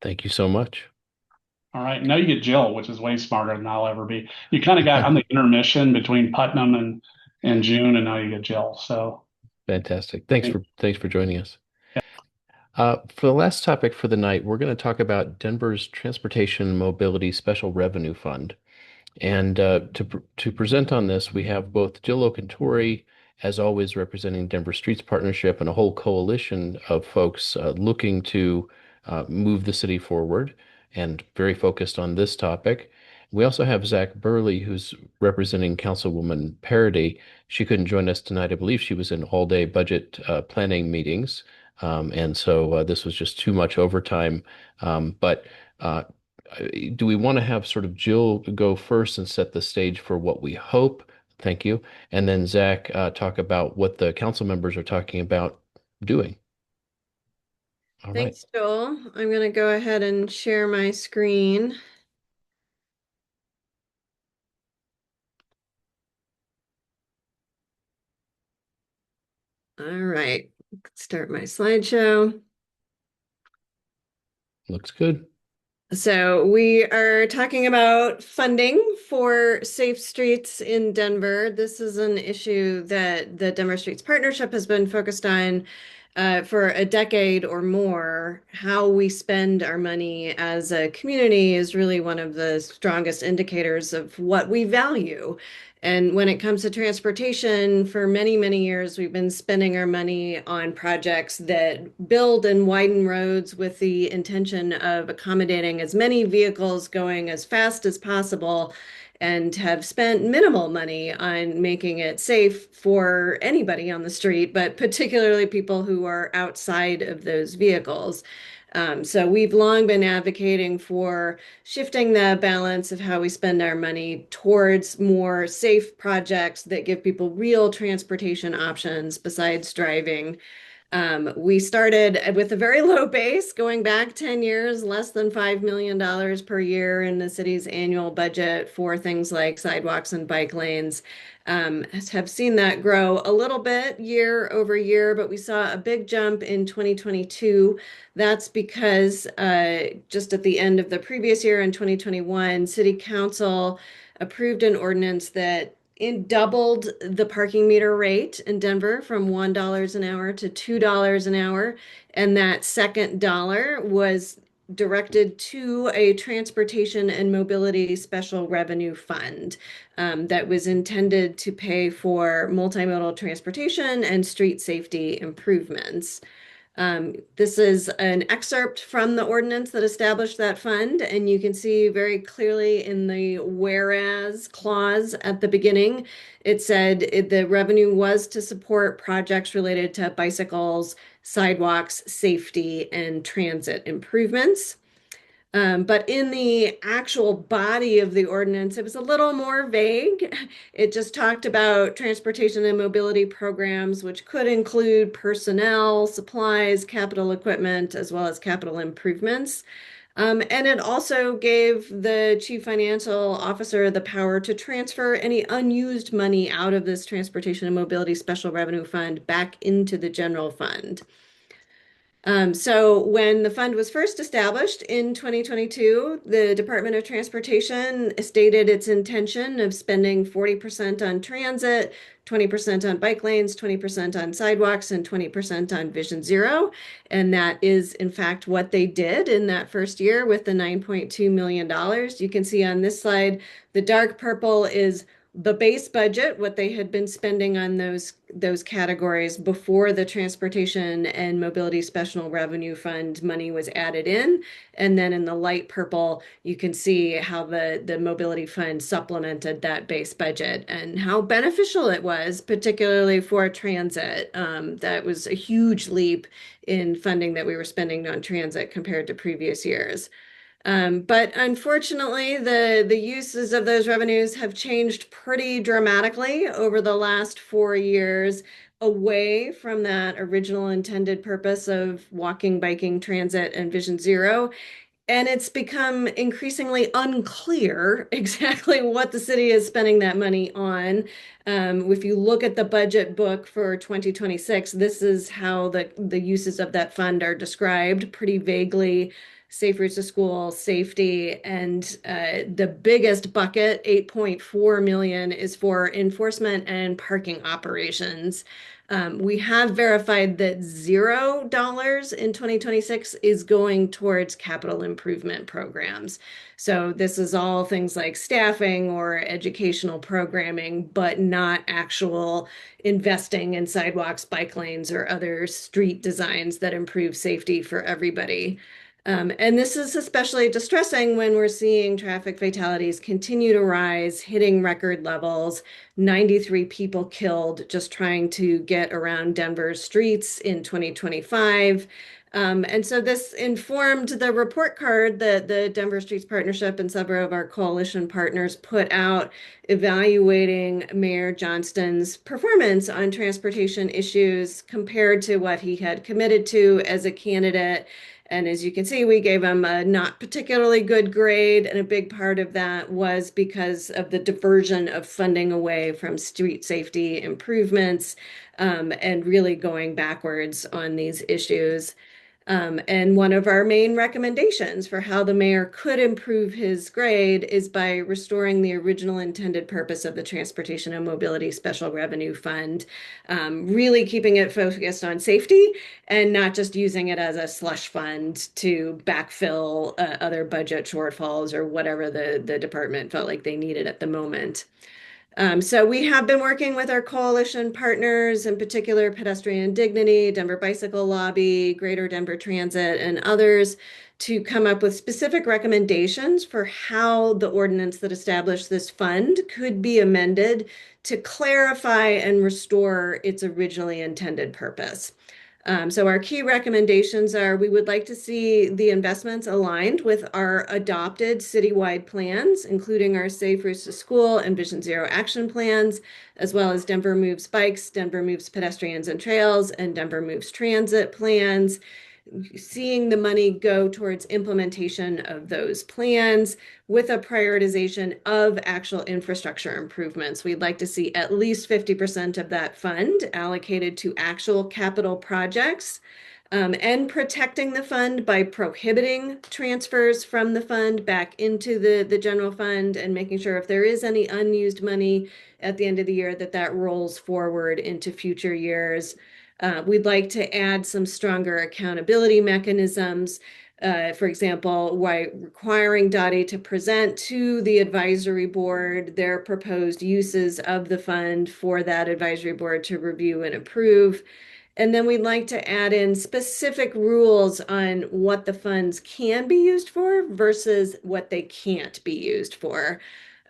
S1: Thank you so much.
S6: All right, now you get Jill, which is way smarter than I'll ever be. You kind of got I'm the intermission between Putnam and June, and now you get Jill. So
S1: fantastic. Thanks for joining us. For the last topic for the night, we're going to talk about Denver's Transportation Mobility Special Revenue Fund. And to present on this, we have both Jill Locantore, as always, representing Denver Streets Partnership, and a whole coalition of folks looking to move the city forward and very focused on this topic. We also have Zack Burley, who's representing Councilwoman Parady. She couldn't join us tonight. I believe she was in all-day budget planning meetings. And so this was just too much overtime. But do we want to have sort of Jill go first and set the stage for what we hope? Thank you. And then Zack talk about what the council members are talking about doing. All right.
S9: Thanks, Joel. I'm going to go ahead and share my screen. All right, start my slideshow.
S1: Looks good.
S9: So we are talking about funding for safe streets in Denver. This is an issue that the Denver Streets Partnership has been focused on for a decade or more. How we spend our money as a community is really one of the strongest indicators of what we value. And when it comes to transportation, for many, many years, we've been spending our money on projects that build and widen roads with the intention of accommodating as many vehicles going as fast as possible, and have spent minimal money on making it safe for anybody on the street, but particularly people who are outside of those vehicles. So we've long been advocating for shifting the balance of how we spend our money towards more safe projects that give people real transportation options besides driving. We started with a very low base going back 10 years, less than $5 million per year in the city's annual budget for things like sidewalks and bike lanes. Have seen that grow a little bit year over year, but we saw a big jump in 2022. That's because just at the end of the previous year in 2021, City Council approved an ordinance that doubled the parking meter rate in Denver from $1 an hour to $2 an hour. And that second dollar was directed to a transportation and mobility special revenue fund that was intended to pay for multimodal transportation and street safety improvements. This is an excerpt from the ordinance that established that fund, and you can see very clearly in the whereas clause at the beginning, it said the revenue was to support projects related to bicycles, sidewalks, safety, and transit improvements. But in the actual body of the ordinance, it was a little more vague. It just talked about transportation and mobility programs, which could include personnel, supplies, capital equipment, as well as capital improvements. And it also gave the chief financial officer the power to transfer any unused money out of this transportation and mobility special revenue fund back into the general fund. So when the fund was first established in 2022, the Department of Transportation stated its intention of spending 40% on transit, 20% on bike lanes, 20% on sidewalks, and 20% on Vision Zero. And that is, in fact, what they did in that first year with the $9.2 million. You can see on this slide, the dark purple is the base budget, what they had been spending on those categories before the Transportation and Mobility Special Revenue Fund money was added in. And then in the light purple, you can see how the Mobility Fund supplemented that base budget and how beneficial it was, particularly for transit. That was a huge leap in funding that we were spending on transit compared to previous years. But unfortunately, the uses of those revenues have changed pretty dramatically over the last 4 years away from that original intended purpose of walking, biking, transit, and Vision Zero. And it's become increasingly unclear exactly what the city is spending that money on. If you look at the budget book for 2026, this is how the uses of that fund are described pretty vaguely. Safe routes to school, safety, and the biggest bucket, 8.4 million, is for enforcement and parking operations. We have verified that $0 in 2026 is going towards capital improvement programs. So this is all things like staffing or educational programming, but not actual investing in sidewalks, bike lanes, or other street designs that improve safety for everybody. And this is especially distressing when we're seeing traffic fatalities continue to rise, hitting record levels, 93 people killed just trying to get around Denver's streets in 2025. And so this informed the report card that the Denver Streets Partnership and several of our coalition partners put out evaluating Mayor Johnston's performance on transportation issues compared to what he had committed to as a candidate. And as you can see, we gave him a not particularly good grade. And a big part of that was because of the diversion of funding away from street safety improvements and really going backwards on these issues. And one of our main recommendations for how the mayor could improve his grade is by restoring the original intended purpose of the Transportation and Mobility Special Revenue Fund, really keeping it focused on safety and not just using it as a slush fund to backfill other budget shortfalls or whatever the department felt like they needed at the moment. So we have been working with our coalition partners, in particular Pedestrian Dignity, Denver Bicycle Lobby, Greater Denver Transit, and others, to come up with specific recommendations for how the ordinance that established this fund could be amended to clarify and restore its originally intended purpose. So our key recommendations are we would like to see the investments aligned with our adopted citywide plans, including our Safe Routes to School and Vision Zero action plans, as well as Denver Moves Bikes, Denver Moves Pedestrians and Trails, and Denver Moves Transit plans. Seeing the money go towards implementation of those plans with a prioritization of actual infrastructure improvements. We'd like to see at least 50% of that fund allocated to actual capital projects, and protecting the fund by prohibiting transfers from the fund back into the general fund and making sure if there is any unused money at the end of the year that rolls forward into future years. We'd like to add some stronger accountability mechanisms. For example, requiring DOTI to present to the advisory board their proposed uses of the fund for that advisory board to review and approve. And then we'd like to add in specific rules on what the funds can be used for versus what they can't be used for.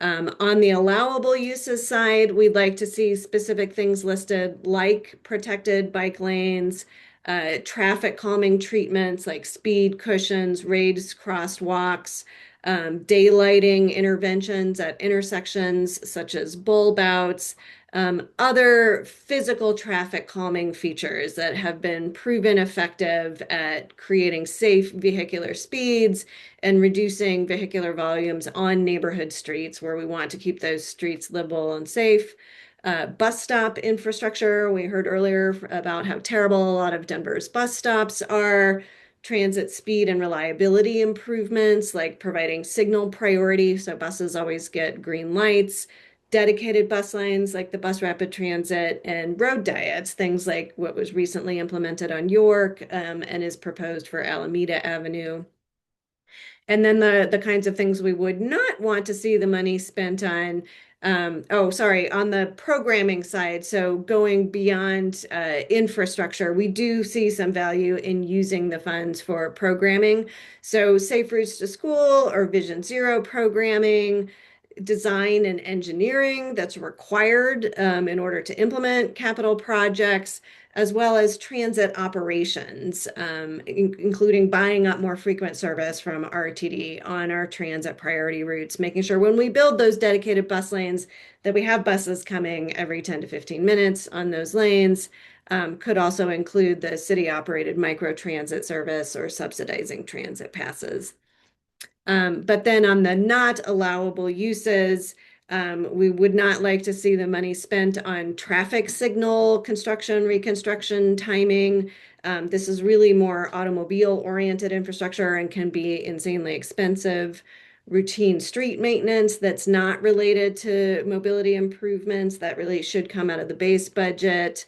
S9: On the allowable uses side, we'd like to see specific things listed like protected bike lanes, traffic calming treatments like speed cushions, raised crosswalks, daylighting interventions at intersections such as bulb outs, other physical traffic calming features that have been proven effective at creating safe vehicular speeds and reducing vehicular volumes on neighborhood streets where we want to keep those streets livable and safe. Bus stop infrastructure. We heard earlier about how terrible a lot of Denver's bus stops are. Transit speed and reliability improvements, like providing signal priority, so buses always get green lights, dedicated bus lines like the bus rapid transit, and road diets, things like what was recently implemented on York and is proposed for Alameda Avenue. And then the kinds of things we would not want to see the money spent on. On the programming side, so going beyond infrastructure, we do see some value in using the funds for programming. So Safe Routes to School or Vision Zero programming, design and engineering that's required in order to implement capital projects, as well as transit operations, including buying up more frequent service from RTD on our transit priority routes, making sure when we build those dedicated bus lanes that we have buses coming every 10 to 15 minutes on those lanes. Could also include the city-operated micro-transit service or subsidizing transit passes. But then on the not allowable uses, we would not like to see the money spent on traffic signal construction, reconstruction, timing. This is really more automobile-oriented infrastructure and can be insanely expensive. Routine street maintenance that's not related to mobility improvements that really should come out of the base budget.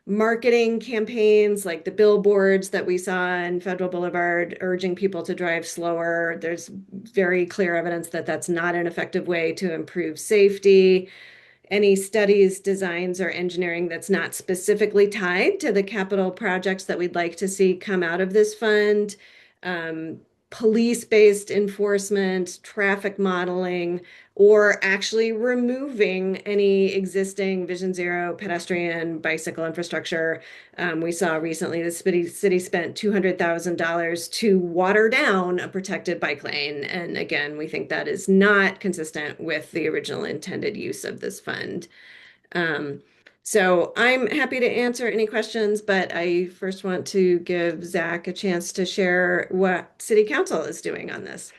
S9: Marketing campaigns like the billboards that we saw in Federal Boulevard urging people to drive slower. There's very clear evidence that that's not an effective way to improve safety. Any studies, designs, or engineering that's not specifically tied to the capital projects that we'd like to see come out of this fund. Police-based enforcement, traffic modeling, or actually removing any existing Vision Zero pedestrian bicycle infrastructure. We saw recently the city spent $200,000 to water down a protected bike lane. And again, we think that is not consistent with the original intended use of this fund. So I'm happy to answer any questions, but I first want to give Zack a chance to share what City Council is doing on this.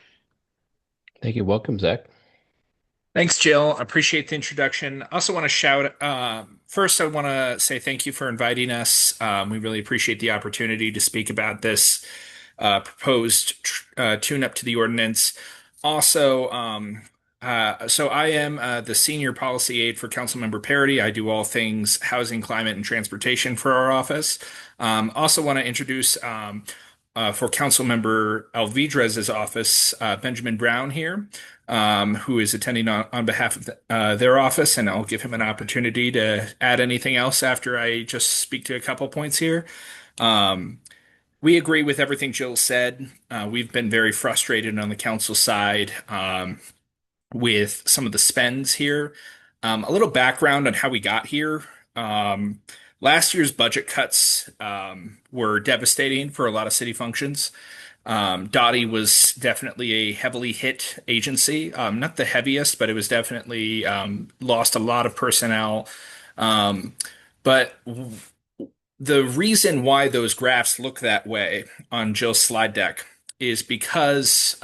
S1: Thank you. Welcome, Zack.
S10: Thanks, Jill. I appreciate the introduction. I also want to first, I want to say thank you for inviting us. We really appreciate the opportunity to speak about this proposed tune-up to the ordinance. Also, so I am the senior policy aide for Councilmember Parady. I do all things housing, climate, and transportation for our office. Also want to introduce for Councilmember Alvidrez's office, Benjamin Brown here, who is attending on behalf of their office, and I'll give him an opportunity to add anything else after I just speak to a couple points here. We agree with everything Jill said. We've been very frustrated on the council side with some of the spends here. A little background on how we got here. Last year's budget cuts were devastating for a lot of city functions. DOTI was definitely a heavily hit agency. Not the heaviest, but it was definitely lost a lot of personnel. But the reason why those graphs look that way on Jill's slide deck is because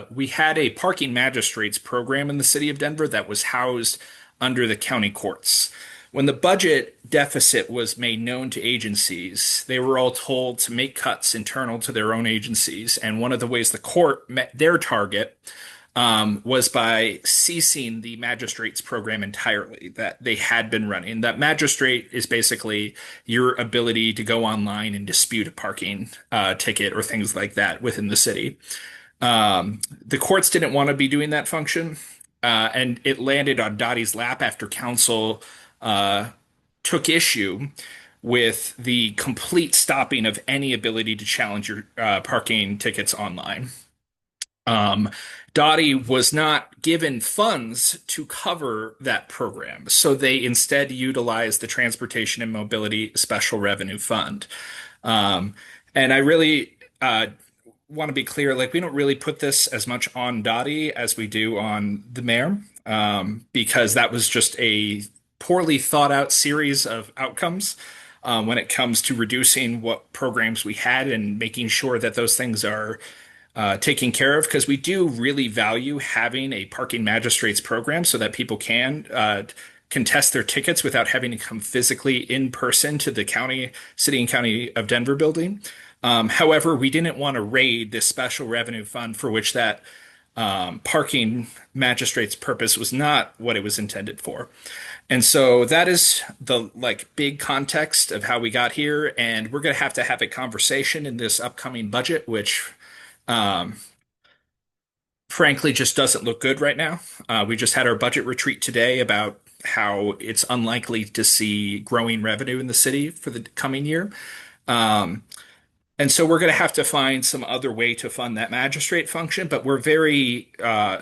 S10: we had a parking magistrates program in the city of Denver that was housed under the county courts. When the budget deficit was made known to agencies, they were all told to make cuts internal to their own agencies. And one of the ways the court met their target was by ceasing the magistrates program entirely that they had been running. That magistrate is basically your ability to go online and dispute a parking ticket or things like that within the city. The courts didn't want to be doing that function, and it landed on DOTI's lap after council took issue with the complete stopping of any ability to challenge your parking tickets online. DOTI was not given funds to cover that program, so they instead utilized the Transportation and Mobility Special Revenue Fund. And I really want to be clear, like we don't really put this as much on DOTI as we do on the mayor, because that was just a poorly thought out series of outcomes when it comes to reducing what programs we had and making sure that those things are taken care of, because we do really value having a parking magistrates program so that people can contest their tickets without having to come physically in person to the city and county of Denver building. However, we didn't want to raid this special revenue fund for which that parking magistrate's purpose was not what it was intended for. And so that is the like big context of how we got here. And we're going to have a conversation in this upcoming budget, which frankly just doesn't look good right now. We just had our budget retreat today about how it's unlikely to see growing revenue in the city for the coming year. And so we're going to have to find some other way to fund that magistrate function, but we're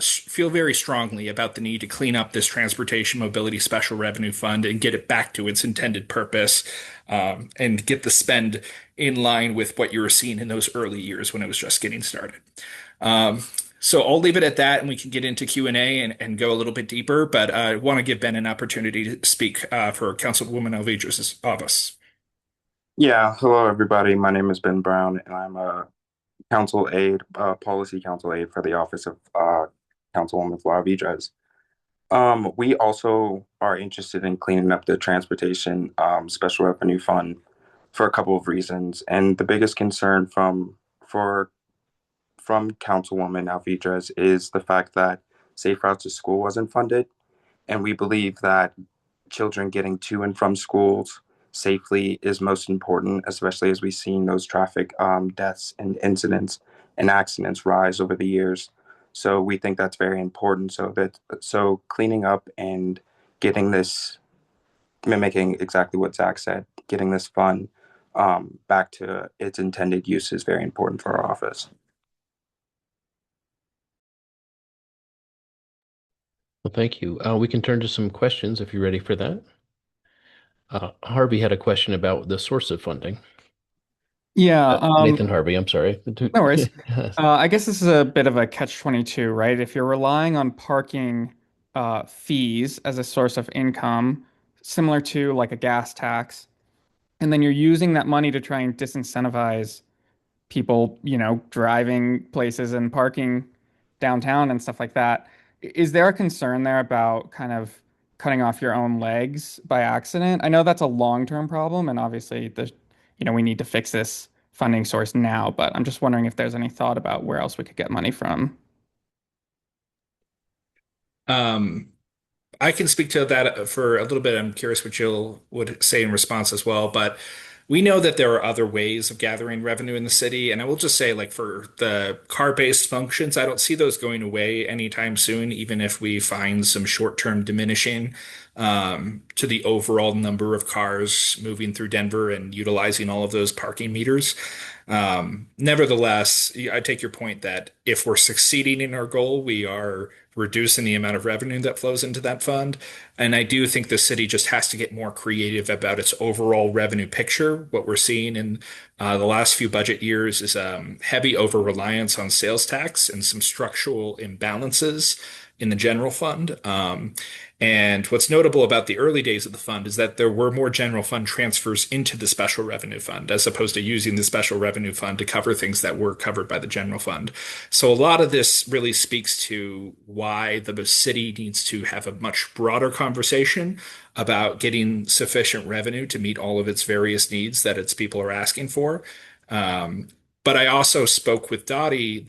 S10: feel very strongly about the need to clean up this transportation mobility special revenue fund and get it back to its intended purpose, and get the spend in line with what you were seeing in those early years when it was just getting started. So I'll leave it at that, and we can get into Q&A and go a little bit deeper, but I want to give Ben an opportunity to speak for Councilwoman Alvidrez's office.
S11: Yeah, hello everybody. My name is Ben Brown, and I'm a council aide, policy council aide for the office of Councilwoman Alvidrez. We also are interested in cleaning up the transportation special revenue fund for a couple of reasons, and the biggest concern from Councilwoman Alvidrez is the fact that Safe Routes to School wasn't funded, and we believe that children getting to and from schools safely is most important, especially as we've seen those traffic deaths and incidents and accidents rise over the years. So we think that's very important. So cleaning up and getting this, mimicking exactly what Zack said, getting this fund back to its intended use is very important for our office.
S1: Well, thank you. We can turn to some questions if you're ready for that. Harvey had a question about the source of funding.
S7: Yeah,
S1: Nathan Harvey, I'm sorry.
S7: No worries. I guess this is a bit of a catch-22, right? If you're relying on parking fees as a source of income, similar to like a gas tax, and then you're using that money to try and disincentivize people, driving places and parking downtown and stuff like that. Is there a concern there about kind of cutting off your own legs by accident? I know that's a long-term problem, and obviously we need to fix this funding source now, but I'm just wondering if there's any thought about where else we could get money from.
S10: I can speak to that for a little bit. I'm curious what Jill would say in response as well, but we know that there are other ways of gathering revenue in the city. And I will just say, like, for the car-based functions, I don't see those going away anytime soon, even if we find some short-term diminishing to the overall number of cars moving through Denver and utilizing all of those parking meters. Nevertheless, I take your point that if we're succeeding in our goal, we are reducing the amount of revenue that flows into that fund. And I do think the city just has to get more creative about its overall revenue picture. What we're seeing in the last few budget years is heavy over-reliance on sales tax and some structural imbalances in the general fund. And what's notable about the early days of the fund is that there were more general fund transfers into the special revenue fund, as opposed to using the special revenue fund to cover things that were covered by the general fund. So a lot of this really speaks to why the city needs to have a much broader conversation about getting sufficient revenue to meet all of its various needs that its people are asking for. But I also spoke with DOTI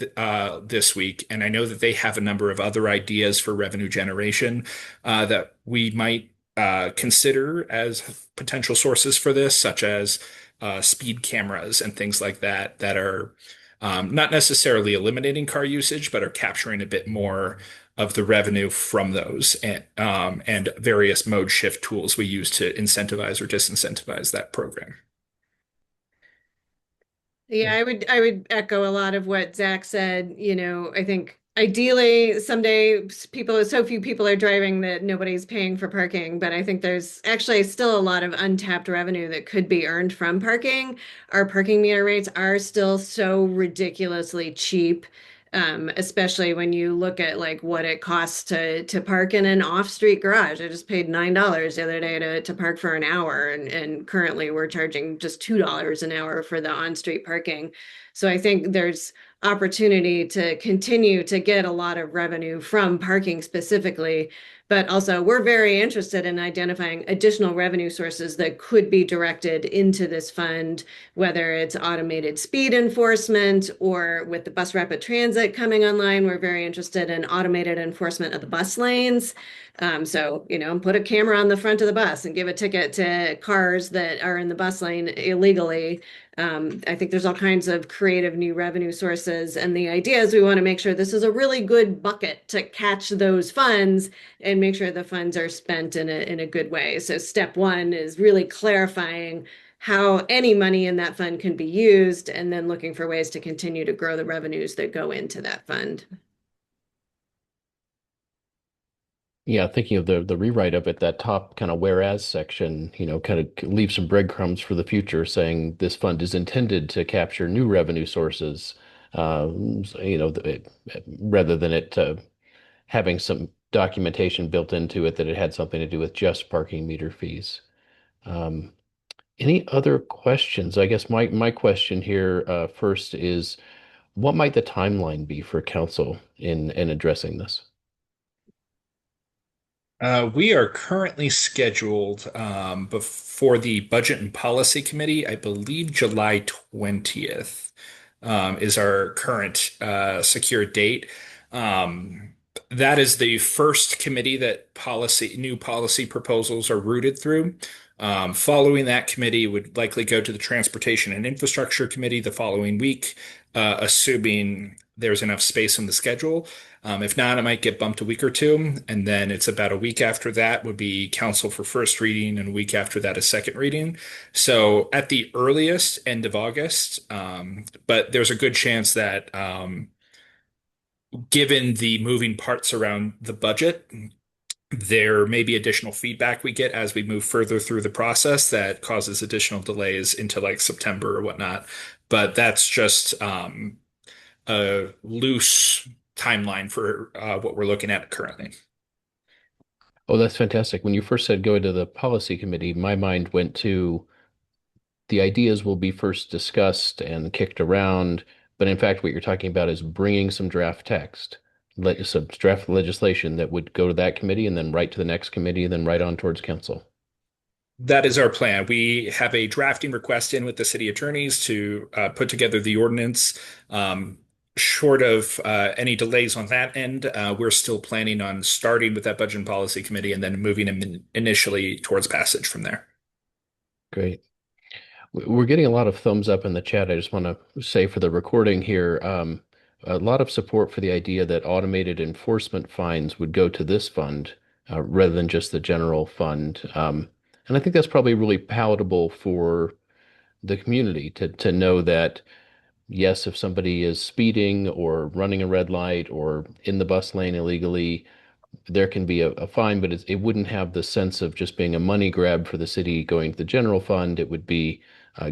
S10: this week, and I know that they have a number of other ideas for revenue generation that we might consider as potential sources for this, such as speed cameras and things like that, that are not necessarily eliminating car usage, but are capturing a bit more of the revenue from those, and various mode shift tools we use to incentivize or disincentivize that program.
S9: Yeah, I would echo a lot of what Zack said. I think ideally someday so few people are driving that nobody's paying for parking, but I think there's actually still a lot of untapped revenue that could be earned from parking. Our parking meter rates are still so ridiculously cheap. Especially when you look at like what it costs to park in an off-street garage. I just paid $9 the other day to park for an hour, and currently we're charging just $2 an hour for the on-street parking. So I think there's opportunity to continue to get a lot of revenue from parking specifically, but also we're very interested in identifying additional revenue sources that could be directed into this fund, whether it's automated speed enforcement or with the bus rapid transit coming online, we're very interested in automated enforcement of the bus lanes. So, put a camera on the front of the bus and give a ticket to cars that are in the bus lane illegally. I think there's all kinds of creative new revenue sources. And the idea is we want to make sure this is a really good bucket to catch those funds and make sure the funds are spent in a good way. So step one is really clarifying how any money in that fund can be used, and then looking for ways to continue to grow the revenues that go into that fund.
S1: Yeah, thinking of the rewrite of it, that top kind of whereas section, kind of leave some breadcrumbs for the future, saying this fund is intended to capture new revenue sources, rather than it having some documentation built into it that it had something to do with just parking meter fees. Um, any other questions? I guess my question here first is, what might the timeline be for council in addressing this?
S10: We are currently scheduled before the Budget and Policy Committee. I believe July 20th is our current secured date. That is the first committee that new policy proposals are routed through. Following that committee would likely go to the Transportation and Infrastructure Committee the following week, assuming there's enough space in the schedule. If not, it might get bumped a week or two. And then it's about a week after that would be council for first reading, and a week after that, a second reading. So at the earliest, end of August. But there's a good chance that given the moving parts around the budget, there may be additional feedback we get as we move further through the process that causes additional delays into like September or whatnot. But that's just a loose timeline for what we're looking at currently.
S1: Oh, that's fantastic. When you first said go to the policy committee, my mind went to the ideas will be first discussed and kicked around. But in fact, what you're talking about is bringing some draft text, some draft legislation that would go to that committee and then right to the next committee and then right on towards council.
S10: That is our plan. We have a drafting request in with the city attorneys to put together the ordinance. Short of any delays on that end, we're still planning on starting with that Budget and Policy Committee and then moving them initially towards passage from there.
S1: Great. We're getting a lot of thumbs up in the chat. I just want to say for the recording here, a lot of support for the idea that automated enforcement fines would go to this fund rather than just the general fund. And I think that's probably really palatable for the community to know that, yes, if somebody is speeding or running a red light or in the bus lane illegally, there can be a fine, but it wouldn't have the sense of just being a money grab for the city going to the general fund. It would be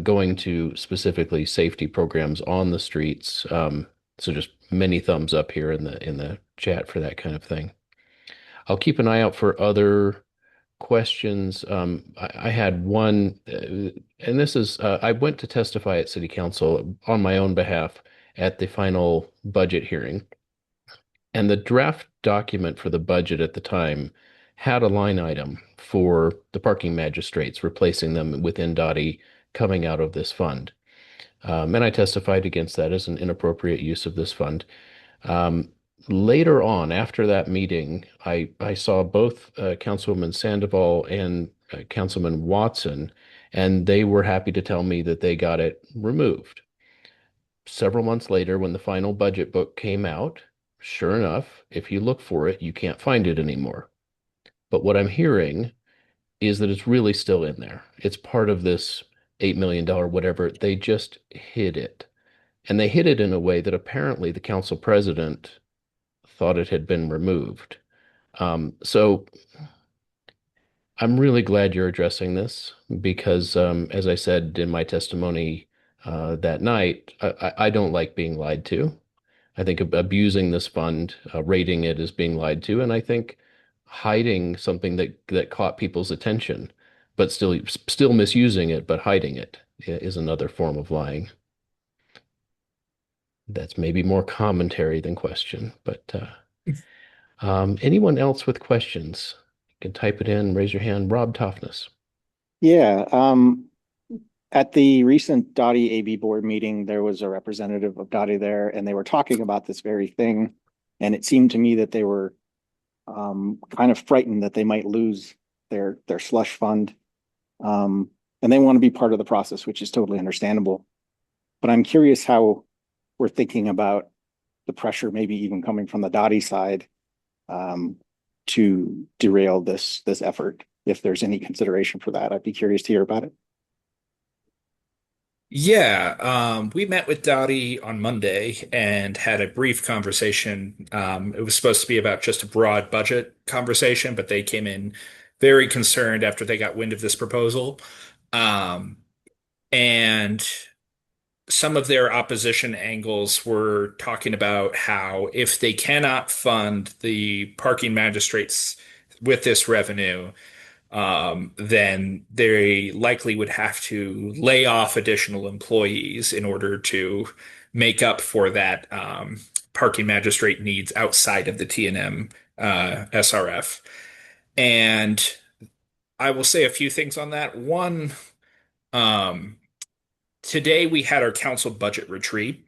S1: going to specifically safety programs on the streets. So just many thumbs up here in the chat for that kind of thing. I'll keep an eye out for other questions. I had one, and this is I went to testify at City Council on my own behalf at the final budget hearing. And the draft document for the budget at the time had a line item for the parking magistrates, replacing them within DOTI coming out of this fund. And I testified against that as an inappropriate use of this fund. Later on, after that meeting, I saw both Councilwoman Sandoval and Councilman Watson, and they were happy to tell me that they got it removed. Several months later, when the final budget book came out, sure enough, if you look for it, you can't find it anymore. But what I'm hearing is that it's really still in there. It's part of this $8 million whatever. They just hid it. And they hid it in a way that apparently the council president thought it had been removed. So I'm really glad you're addressing this because, as I said in my testimony that night, I don't like being lied to. I think abusing this fund, rating it as being lied to, and I think hiding something that caught people's attention, but still misusing it, but hiding it is another form of lying. That's maybe more commentary than question, but anyone else with questions? You can type it in, raise your hand. Rob Toughness.
S12: Yeah, at the recent DOTI AB board meeting, there was a representative of DOTI there, and they were talking about this very thing. And it seemed to me that they were kind of frightened that they might lose their slush fund. And they want to be part of the process, which is totally understandable. But I'm curious how we're thinking about the pressure, maybe even coming from the DOTI side, to derail this effort. If there's any consideration for that, I'd be curious to hear about it.
S10: Yeah, we met with Dottie on Monday and had a brief conversation. It was supposed to be about just a broad budget conversation, but they came in very concerned after they got wind of this proposal. Um, and some of their opposition angles were talking about how if they cannot fund the parking magistrates with this revenue, then they likely would have to lay off additional employees in order to make up for that parking magistrate needs outside of the T&M SRF. And I will say a few things on that. One, um, today we had our council budget retreat.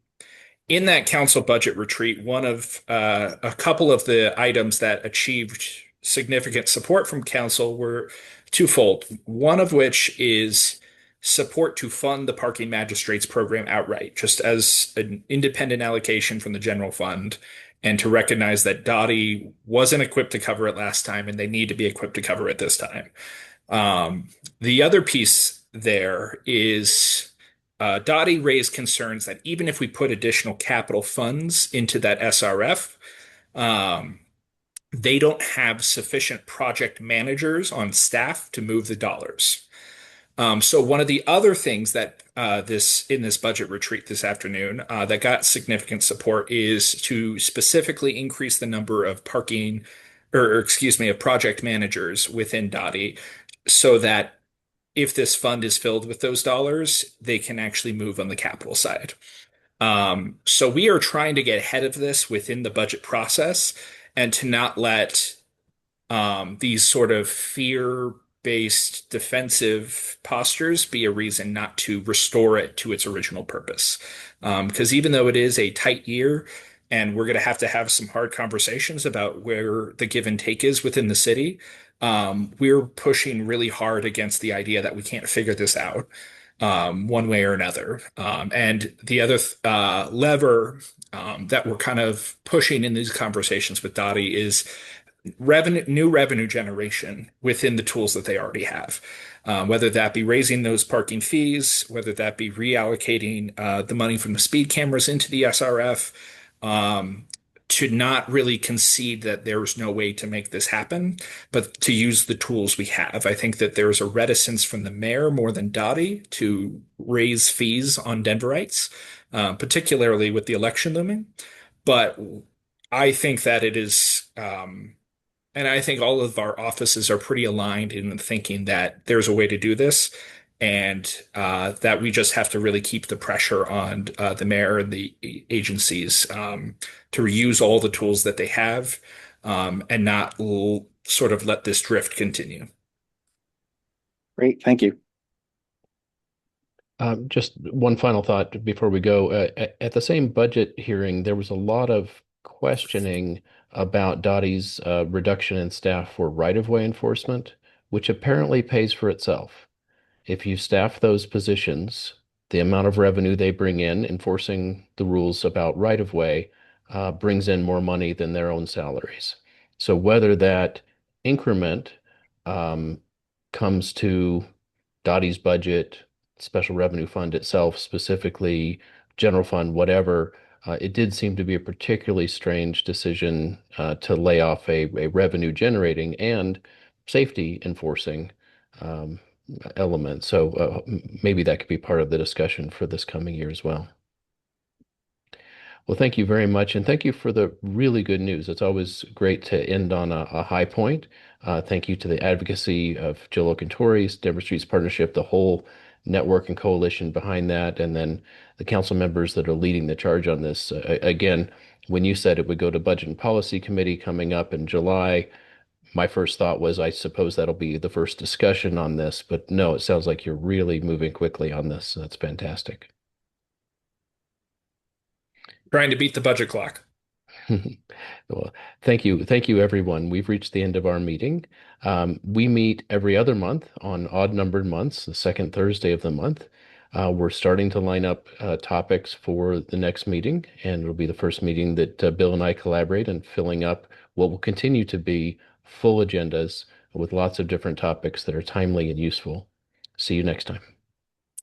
S10: In that council budget retreat, one of a couple of the items that achieved significant support from council were twofold. One of which is support to fund the parking magistrates program outright, just as an independent allocation from the general fund, and to recognize that DOTI wasn't equipped to cover it last time and they need to be equipped to cover it this time. The other piece there is DOTI raised concerns that even if we put additional capital funds into that SRF, they don't have sufficient project managers on staff to move the dollars. So one of the other things that in this budget retreat this afternoon that got significant support is to specifically increase the number of parking, or excuse me, of project managers within DOTI, so that if this fund is filled with those dollars, they can actually move on the capital side. So we are trying to get ahead of this within the budget process and to not let these sort of fear-based defensive postures be a reason not to restore it to its original purpose. Because even though it is a tight year, and we're going to have some hard conversations about where the give and take is within the city, we're pushing really hard against the idea that we can't figure this out one way or another. And the other lever that we're kind of pushing in these conversations with DOTI is new revenue generation within the tools that they already have. Whether that be raising those parking fees, whether that be reallocating the money from the speed cameras into the SRF, to not really concede that there's no way to make this happen, but to use the tools we have. I think that there's a reticence from the mayor more than DOTI to raise fees on Denverites, particularly with the election looming. But I think that it is, and I think all of our offices are pretty aligned in thinking that there's a way to do this, and that we just have to really keep the pressure on the mayor and the agencies to use all the tools that they have, and not sort of let this drift continue.
S12: Great, thank you.
S1: Just one final thought before we go. At the same budget hearing, there was a lot of questioning about DOTI's reduction in staff for right-of-way enforcement, which apparently pays for itself. If you staff those positions, the amount of revenue they bring in enforcing the rules about right-of-way brings in more money than their own salaries. So whether that increment comes to DOTI's budget, special revenue fund itself, specifically general fund, whatever, it did seem to be a particularly strange decision to lay off a revenue generating and safety enforcing um, element. So maybe that could be part of the discussion for this coming year as well. Well, thank you very much, and thank you for the really good news. It's always great to end on a high point. Thank you to the advocacy of Jill Locantore, Denver Streets Partnership, the whole network and coalition behind that, and then the council members that are leading the charge on this. Again, when you said it would go to Budget and Policy Committee coming up in July, my first thought was, I suppose that'll be the first discussion on this, but no, it sounds like you're really moving quickly on this. That's fantastic.
S10: Trying to beat the budget clock.
S1: Well, thank you. Thank you, everyone. We've reached the end of our meeting. We meet every other month on odd numbered months, the second Thursday of the month. We're starting to line up topics for the next meeting, and it'll be the first meeting that Bill and I collaborate in filling up what will continue to be full agendas with lots of different topics that are timely and useful. See you next time.